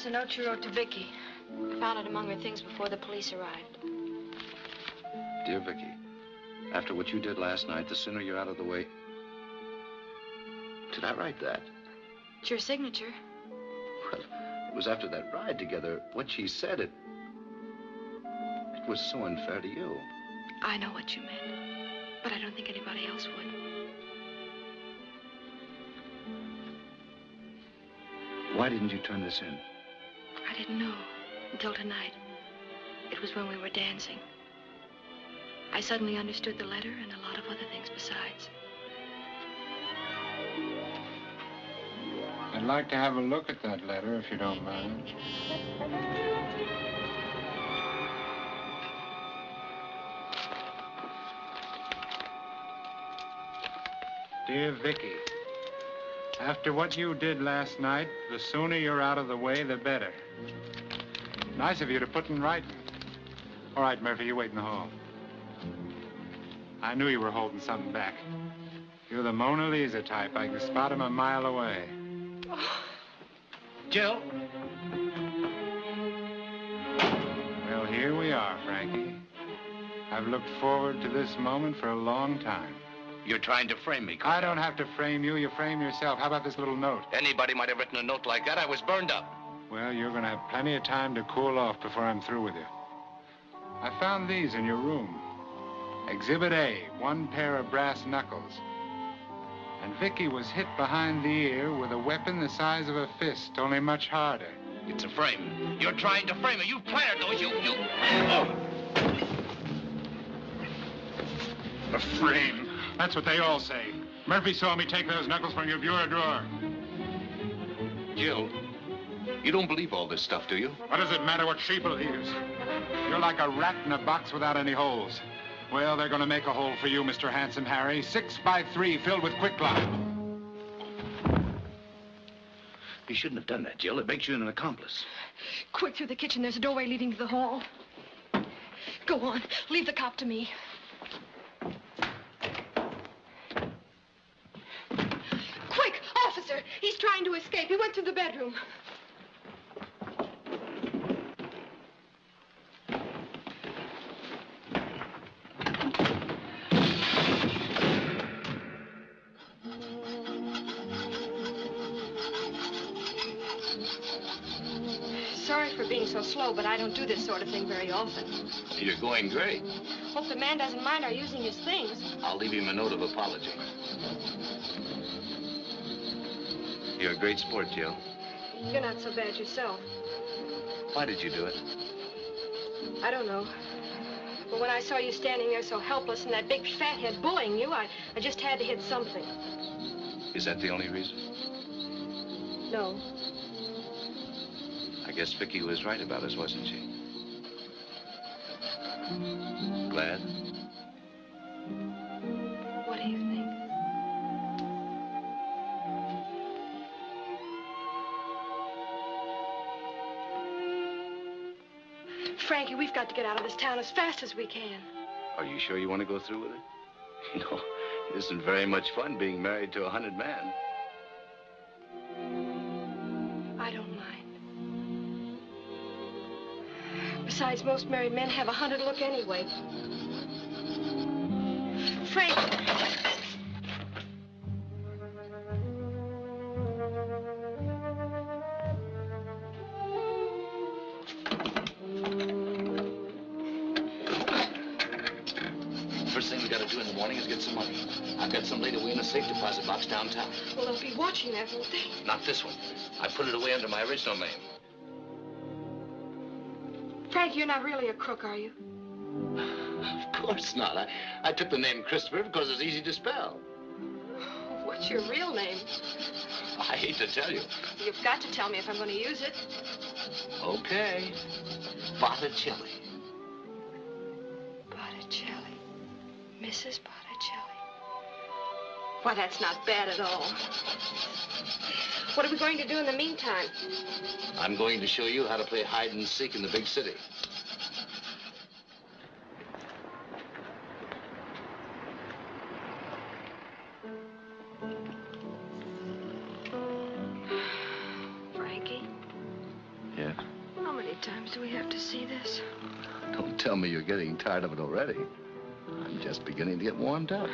a note you wrote to Vicky. I found it among her things before the police arrived. Dear Vicky, after what you did last night, the sooner you're out of the way... Did I write that? It's your signature. Well, it was after that ride together. What she said, it was so unfair to you. I know what you meant, but I don't think anybody else would. Why didn't you turn this in? I didn't know until tonight. It was when we were dancing. I suddenly understood the letter and a lot of other things besides. I'd like to have a look at that letter, if you don't mind. Dear Vicky, after what you did last night, the sooner you're out of the way, the better. Nice of you to put in writing. All right, Murphy, you wait in the hall. I knew you were holding something back. You're the Mona Lisa type. I can spot him a mile away. Oh. Jill? Well, here we are, Frankie. I've looked forward to this moment for a long time. You're trying to frame me, Cornell. I don't have to frame you. You frame yourself. How about this little note? Anybody might have written a note like that. I was burned up. Well, you're going to have plenty of time to cool off before I'm through with you. I found these in your room. Exhibit A, one pair of brass knuckles. And Vicky was hit behind the ear with a weapon the size of a fist, only much harder. It's a frame. You're trying to frame it. You planted those. Oh. A frame. That's what they all say. Murphy saw me take those knuckles from your bureau drawer. Jill, you don't believe all this stuff, do you? What does it matter what she believes? You're like a rat in a box without any holes. Well, they're going to make a hole for you, Mr. Handsome Harry. 6 by 3 filled with quicklime. You shouldn't have done that, Jill. It makes you an accomplice. Quick, through the kitchen. There's a doorway leading to the hall. Go on. Leave the cop to me. Quick, officer! He's trying to escape. He went through the bedroom. Sorry for being so slow, but I don't do this sort of thing very often. You're going great. Hope the man doesn't mind our using his things. I'll leave him a note of apology. You're a great sport, Jill. You're not so bad yourself. Why did you do it? I don't know. But when I saw you standing there so helpless and that big fathead bullying you, I just had to hit something. Is that the only reason? No. I guess Vicky was right about us, wasn't she? Glad? What do you think? Frankie, we've got to get out of this town as fast as we can. Are you sure you want to go through with it? You know, it isn't very much fun being married to a 100 man. I don't mind. Besides, most married men have a hunted look anyway. Frank! First thing we got to do in the morning is get some money. I've got some laid away in a safe deposit box downtown. Well, they'll be watching that, won't they? Not this one. I put it away under my original name. Frank, you're not really a crook, are you? Of course not. I took the name Christopher because it's easy to spell. What's your real name? I hate to tell you. You've got to tell me if I'm going to use it. Okay. Botticelli. Botticelli. Mrs. Botticelli. Why, that's not bad at all. What are we going to do in the meantime? I'm going to show you how to play hide and seek in the big city. Frankie? Yeah? times do we have to see this? Don't tell me you're getting tired of it already. I'm just beginning to get warmed up.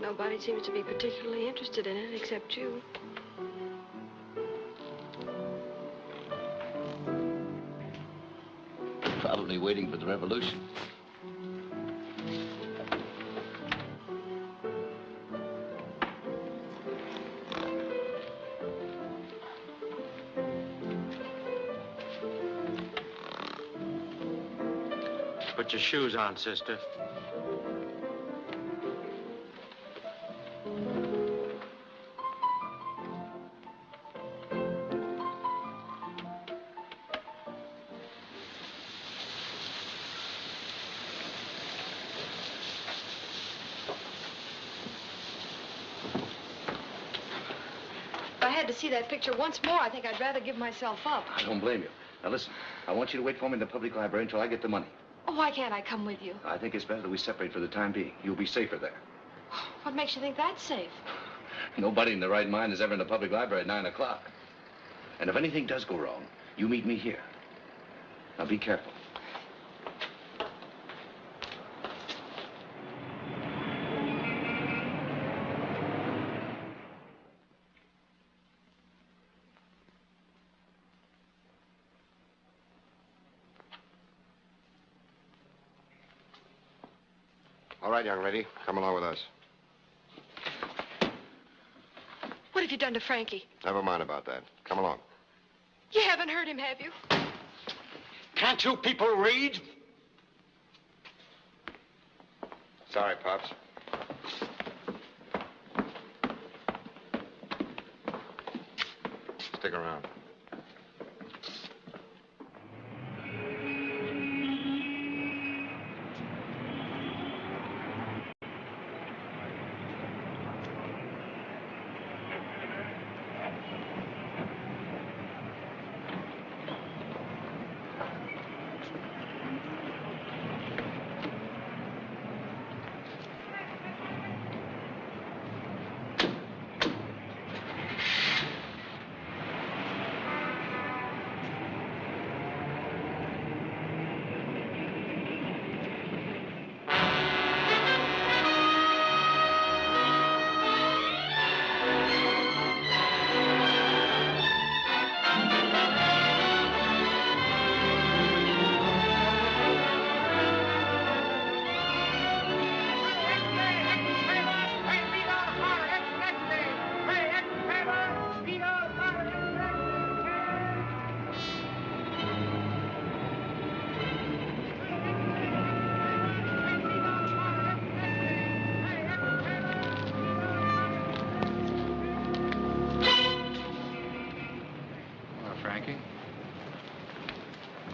Nobody seems to be particularly interested in it except you. Probably waiting for the revolution. Put your shoes on, sister. If I had to see that picture once more, I think I'd rather give myself up. I don't blame you. Now listen, I want you to wait for me in the public library until I get the money. Oh, why can't I come with you? I think it's better that we separate for the time being. You'll be safer there. What makes you think that's safe? Nobody in their right mind is ever in the public library at 9 o'clock. And if anything does go wrong, you meet me here. Now be careful. All right, young lady, come along with us. What have you done to Frankie? Never mind about that. Come along. You haven't hurt him, have you? Can't you people read? Sorry, Pops. Stick around.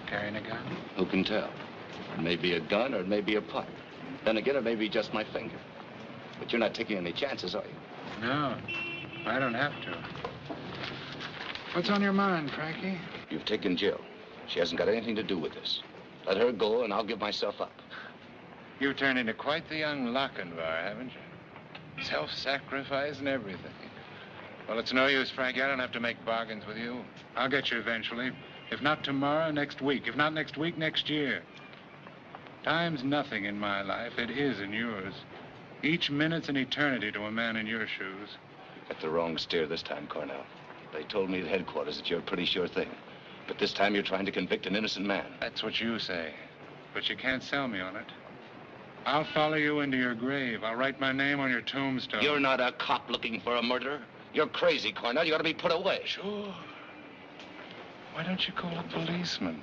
Carrying a gun? Who can tell? It may be a gun or it may be a pipe. Then again, it may be just my finger. But you're not taking any chances, are you? No, I don't have to. What's on your mind, Frankie? You've taken Jill. She hasn't got anything to do with this. Let her go and I'll give myself up. You've turned into quite the young Lochinvar, haven't you? Self-sacrifice and everything. Well, it's no use, Frankie. I don't have to make bargains with you. I'll get you eventually. If not tomorrow, next week. If not next week, next year. Time's nothing in my life. It is in yours. Each minute's an eternity to a man in your shoes. You got the wrong steer this time, Cornell. They told me at headquarters that you're a pretty sure thing. But this time you're trying to convict an innocent man. That's what you say. But you can't sell me on it. I'll follow you into your grave. I'll write my name on your tombstone. You're not a cop looking for a murderer. You're crazy, Cornell. You ought to be put away. Sure. Why don't you call a policeman?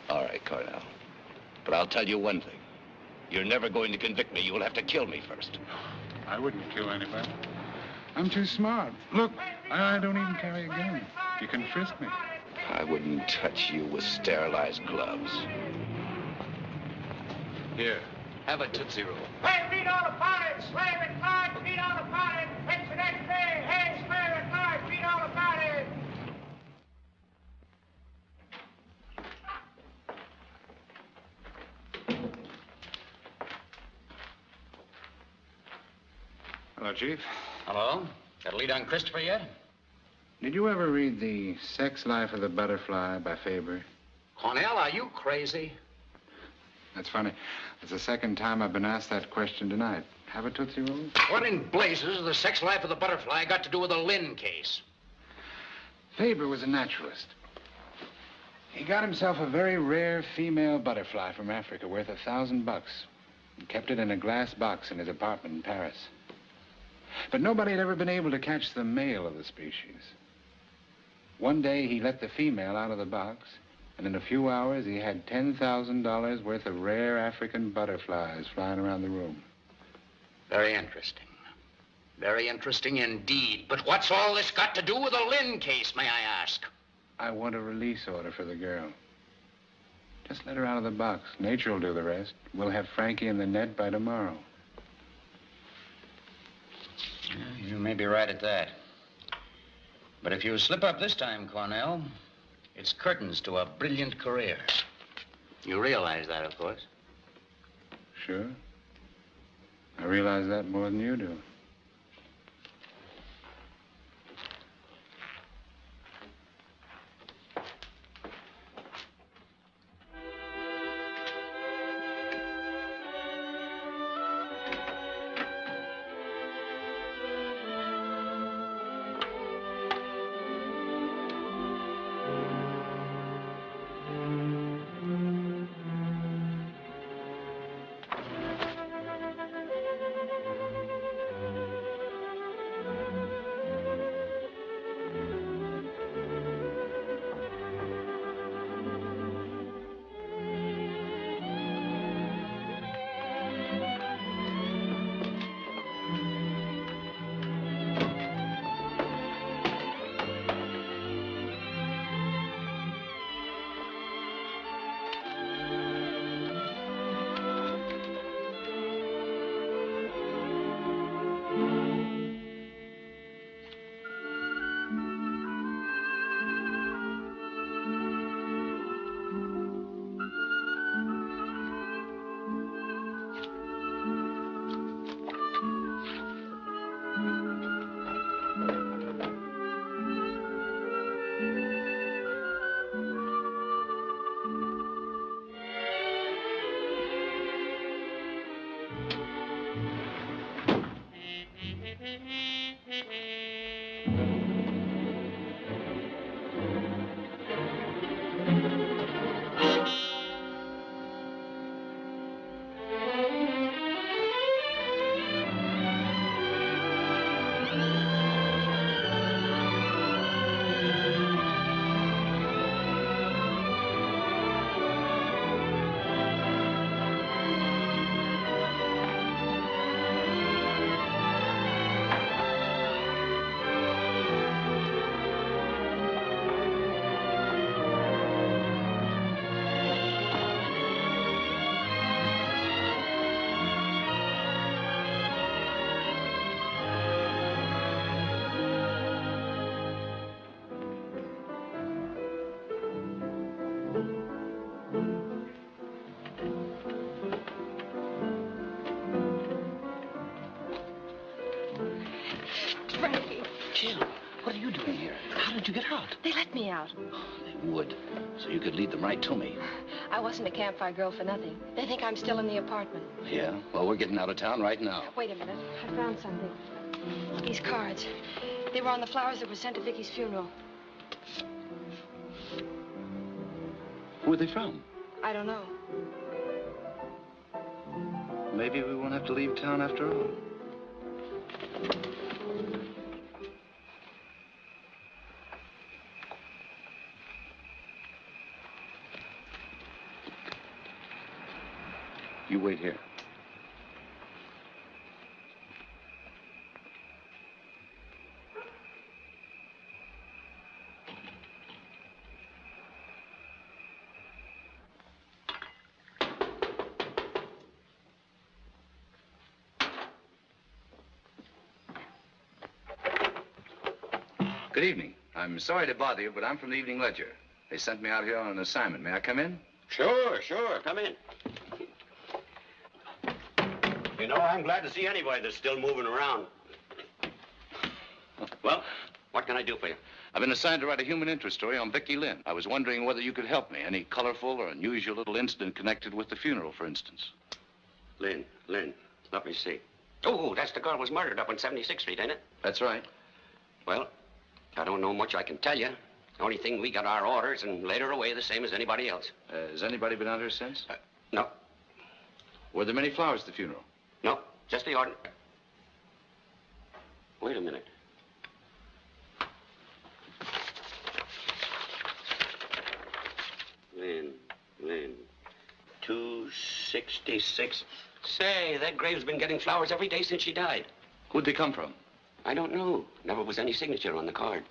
All right, Cornell. But I'll tell you one thing. You're never going to convict me. You'll have to kill me first. I wouldn't kill anybody. I'm too smart. Look, I don't even carry a gun. You can frisk me. I wouldn't touch you with sterilized gloves. Here, have a Tootsie Roll. Hey, beat all the parties! Slave and cards, beat all the parties! It's the next day! Hey, slave and cards, beat all the parties! Hello, Chief. Hello? Got a lead on Christopher yet? Did you ever read The Sex Life of the Butterfly by Faber? Cornell, are you crazy? That's funny. It's the second time I've been asked that question tonight. Have a Tootsie Roll? What in blazes has The Sex Life of the Butterfly got to do with the Lynn case? Faber was a naturalist. He got himself a very rare female butterfly from Africa worth $1,000 and kept it in a glass box in his apartment in Paris. But nobody had ever been able to catch the male of the species. One day, he let the female out of the box, and in a few hours, he had $10,000 worth of rare African butterflies flying around the room. Very interesting. Very interesting indeed. But what's all this got to do with the Lynn case, may I ask? I want a release order for the girl. Just let her out of the box. Nature will do the rest. We'll have Frankie in the net by tomorrow. You may be right at that. But if you slip up this time, Cornell, it's curtains to a brilliant career. You realize that, of course. Sure. I realize that more than you do. What are you doing here? How did you get out? They let me out. They would, so you could lead them right to me. I wasn't a campfire girl for nothing. They think I'm still in the apartment. Yeah? Well, we're getting out of town right now. Wait a minute. I found something. These cards. They were on the flowers that were sent to Vicky's funeral. Who are they from? I don't know. Maybe we won't have to leave town after all. You wait here. Good evening. I'm sorry to bother you, but I'm from the Evening Ledger. They sent me out here on an assignment. May I come in? Sure. Come in. You know, I'm glad to see anybody that's still moving around. Well, What can I do for you? I've been assigned to write a human interest story on Vicky Lynn. I was wondering whether you could help me. Any colorful or unusual little incident connected with the funeral, for instance. Lynn. Let me see. Oh, that's the girl who was murdered up on 76th Street, ain't it? That's right. Well, I don't know much I can tell you. The only thing, we got our orders and laid her away the same as anybody else. Has anybody been out here since? No. Were there many flowers at the funeral? No, just the order. Wait a minute. Lynn. 266. Say, that grave's been getting flowers every day since she died. Who'd they come from? I don't know. Never was any signature on the card.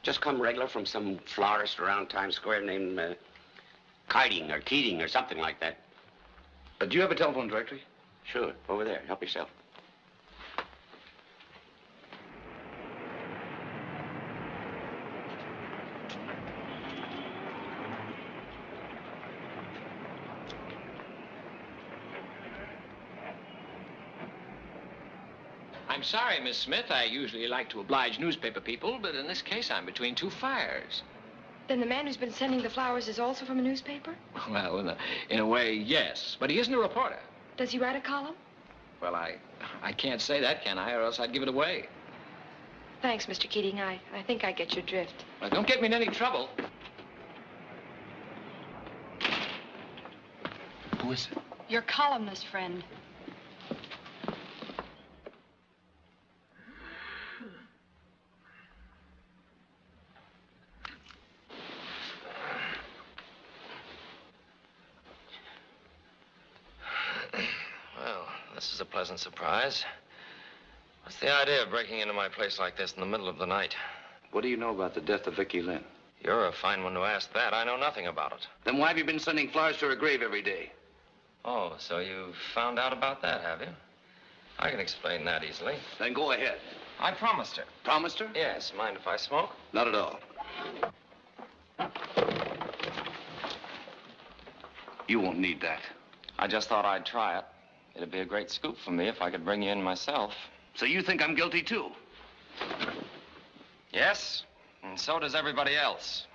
Just come regular from some florist around Times Square named Keating or something like that. Do you have a telephone directory? Sure. Over there. Help yourself. I'm sorry, Miss Smith. I usually like to oblige newspaper people, but in this case, I'm between two fires. Then the man who's been sending the flowers is also from a newspaper? Well, in a way, yes. But he isn't a reporter. Does he write a column? Well, I can't say that, can I? Or else I'd give it away. Thanks, Mr. Keating. I think I get your drift. Well, don't get me in any trouble. Who is it? Your columnist friend. This is a pleasant surprise. What's the idea of breaking into my place like this in the middle of the night? What do you know about the death of Vicky Lynn? You're a fine one to ask that. I know nothing about it. Then why have you been sending flowers to her grave every day? Oh, so you've found out about that, have you? I can explain that easily. Then go ahead. I promised her. Promised her? Yes. Mind if I smoke? Not at all. You won't need that. I just thought I'd try it. It'd be a great scoop for me if I could bring you in myself. So you think I'm guilty, too? Yes, and so does everybody else.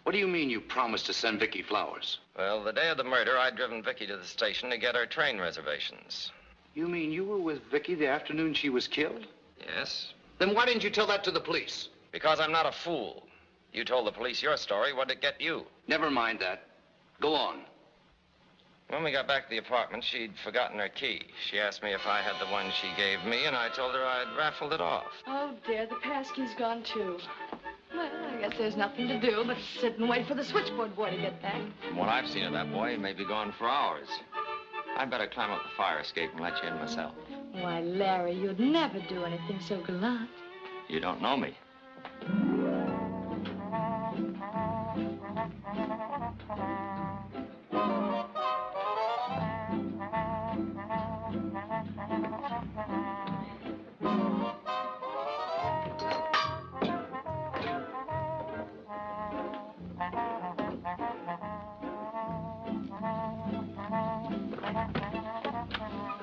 What do you mean you promised to send Vicky flowers? Well, the day of the murder, I'd driven Vicky to the station to get her train reservations. You mean you were with Vicky the afternoon she was killed? Yes. Then why didn't you tell that to the police? Because I'm not a fool. You told the police your story. What did it get you? Never mind that. Go on. When we got back to the apartment, she'd forgotten her key. She asked me if I had the one she gave me, and I told her I'd raffled it off. Oh, dear, the passkey's gone, too. Well, I guess there's nothing to do but sit and wait for the switchboard boy to get back. From what I've seen of that boy, he may be gone for hours. I'd better climb up the fire escape and let you in myself. Why, Larry, you'd never do anything so gallant. You don't know me.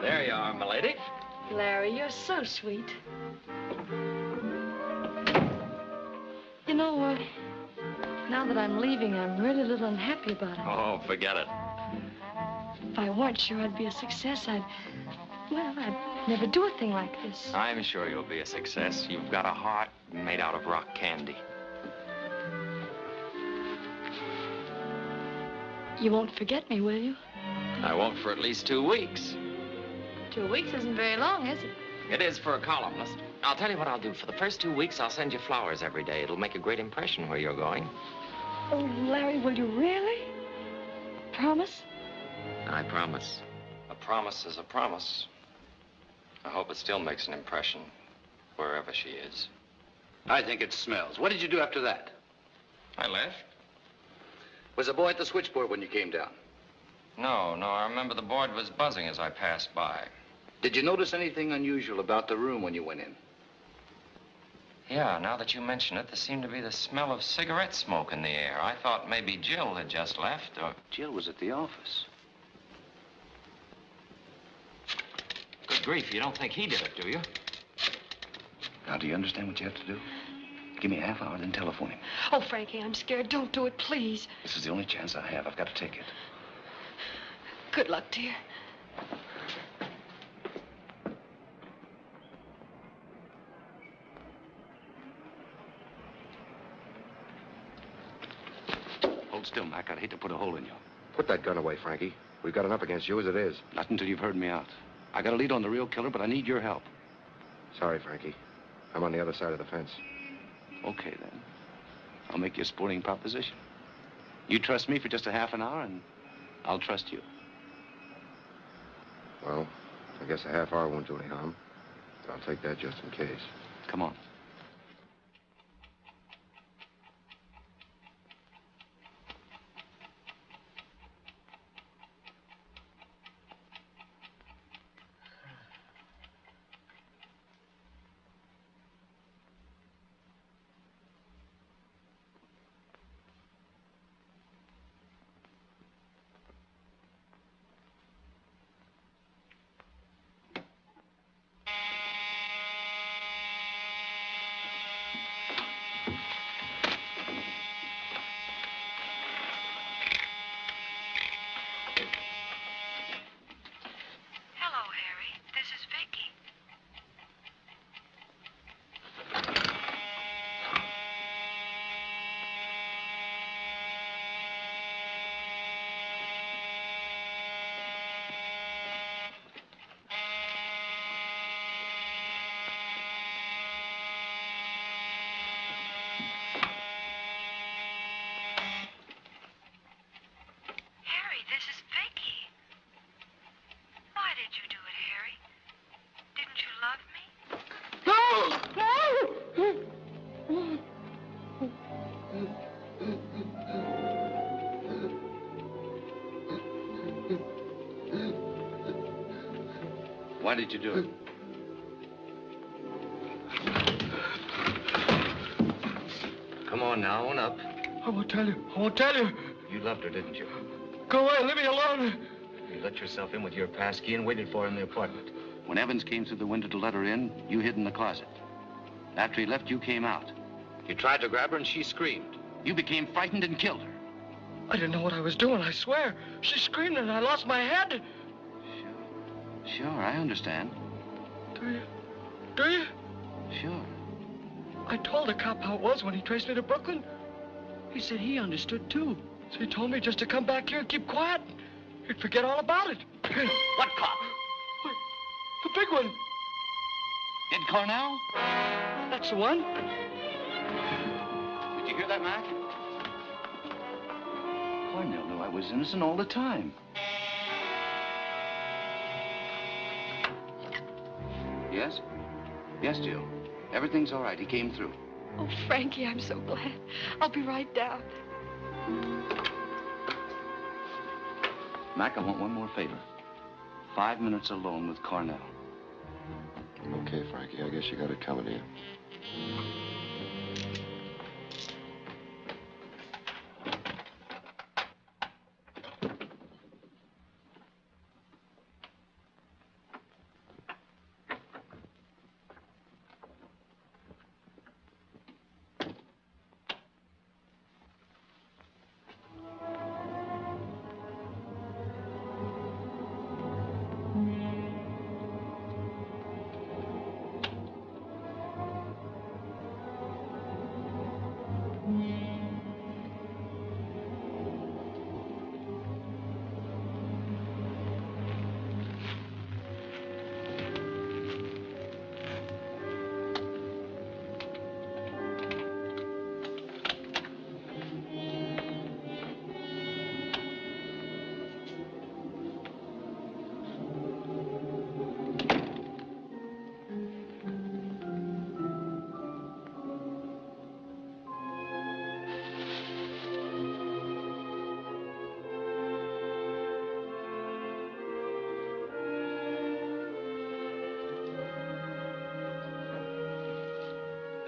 There you are, milady. Larry, you're so sweet. You know, now that I'm leaving, I'm really a little unhappy about it. Oh, forget it. If I weren't sure I'd be a success, I'd never do a thing like this. I'm sure you'll be a success. You've got a heart made out of rock candy. You won't forget me, will you? I won't for at least 2 weeks. 2 weeks isn't very long, is it? It is for a columnist. I'll tell you what I'll do. For the first 2 weeks, I'll send you flowers every day. It'll make a great impression where you're going. Oh, Larry, will you really? Promise? I promise. A promise is a promise. I hope it still makes an impression wherever she is. I think it smells. What did you do after that? I left. Was a boy at the switchboard when you came down? No, I remember the board was buzzing as I passed by. Did you notice anything unusual about the room when you went in? Yeah, now that you mention it, there seemed to be the smell of cigarette smoke in the air. I thought maybe Jill had just left, or... Jill was at the office. Good grief, you don't think he did it, do you? Now, do you understand what you have to do? Give me a half hour, then telephone him. Oh, Frankie, I'm scared. Don't do it, please. This is the only chance I have. I've got to take it. Good luck, dear. Hold still, Mac. I'd hate to put a hole in you. Put that gun away, Frankie. We've got enough against you as it is. Not until you've heard me out. I got a lead on the real killer, but I need your help. Sorry, Frankie. I'm on the other side of the fence. Okay, then. I'll make you a sporting proposition. You trust me for just a half an hour, and I'll trust you. Well, I guess a half hour won't do any harm. But I'll take that just in case. Come on. Why did you do it? Come on now, own up. I won't tell you. I won't tell you. You loved her, didn't you? Go away. Leave me alone. You let yourself in with your pass key and waited for her in the apartment. When Evans came through the window to let her in, you hid in the closet. After he left, you came out. You tried to grab her and she screamed. You became frightened and killed her. I didn't know what I was doing, I swear. She screamed and I lost my head. Sure, I understand. Do you? Do you? Sure. I told the cop how it was when he traced me to Brooklyn. He said he understood, too. So he told me just to come back here and keep quiet. He'd forget all about it. What cop? Wait, the big one. Ed Cornell? That's the one. Did you hear that, Mac? Cornell knew I was innocent all the time. Yes? Yes, Jill. Everything's all right. He came through. Oh, Frankie, I'm so glad. I'll be right down. Mac, I want one more favor. 5 minutes alone with Cornell. Okay, Frankie, I guess you got it coming to you.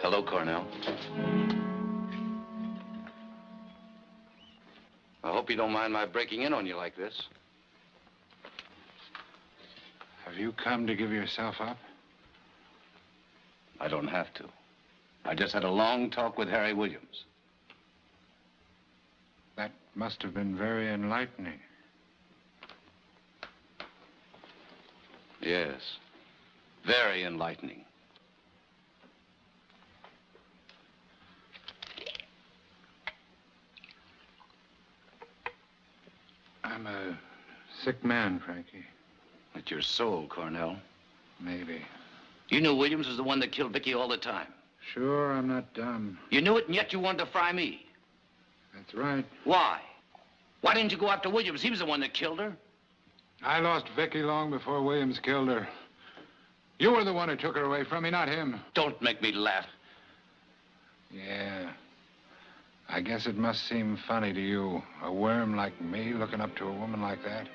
Hello, Cornell. I hope you don't mind my breaking in on you like this. Have you come to give yourself up? I don't have to. I just had a long talk with Harry Williams. That must have been very enlightening. Yes, very enlightening. I'm a sick man, Frankie. It's your soul, Cornell. Maybe. You knew Williams was the one that killed Vicky all the time. Sure, I'm not dumb. You knew it, and yet you wanted to fry me. That's right. Why? Why didn't you go after Williams? He was the one that killed her. I lost Vicky long before Williams killed her. You were the one who took her away from me, not him. Don't make me laugh. Yeah. I guess it must seem funny to you, a worm like me looking up to a woman like that.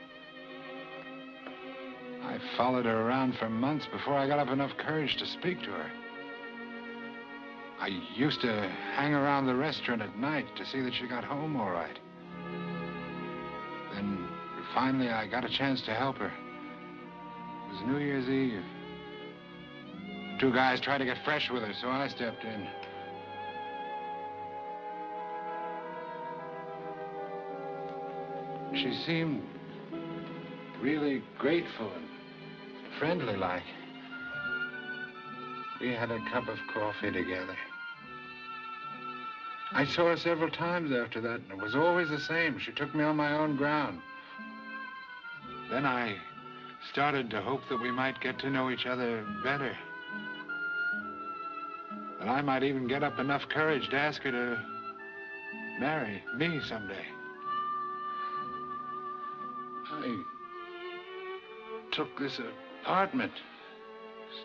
I followed her around for months before I got up enough courage to speak to her. I used to hang around the restaurant at night to see that she got home all right. Then, finally, I got a chance to help her. It was New Year's Eve. 2 guys tried to get fresh with her, so I stepped in. She seemed really grateful and friendly-like. We had a cup of coffee together. I saw her several times after that, and it was always the same. She took me on my own ground. Then I started to hope that we might get to know each other better. That I might even get up enough courage to ask her to marry me someday. I took this apartment,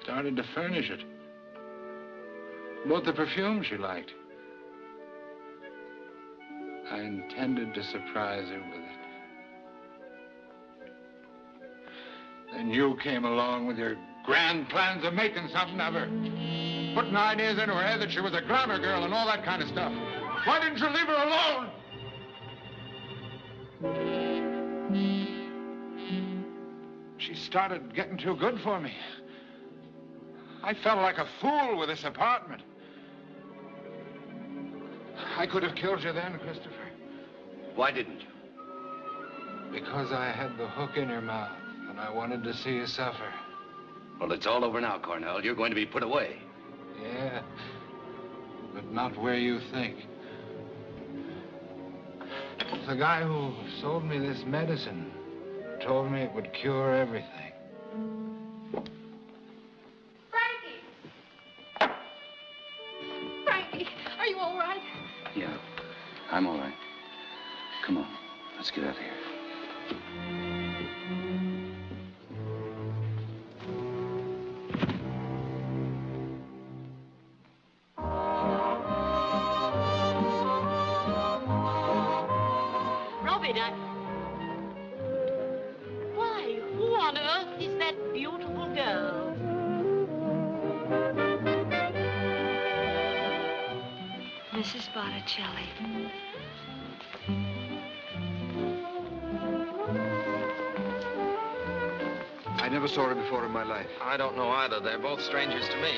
started to furnish it. Bought the perfume she liked. I intended to surprise her with it. Then you came along with your grand plans of making something of her. Putting ideas into her head that she was a glamour girl and all that kind of stuff. Why didn't you leave her alone? She started getting too good for me. I felt like a fool with this apartment. I could have killed you then, Christopher. Why didn't you? Because I had the hook in your mouth, and I wanted to see you suffer. Well, it's all over now, Cornell. You're going to be put away. Yeah, but not where you think. The guy who sold me this medicine told me it would cure everything. Frankie, are you all right? Yeah, I'm all right. Come on, let's get out of here. Robin, why, who on earth is that beautiful girl? Mrs. Botticelli. I never saw her before in my life. I don't know either. They're both strangers to me.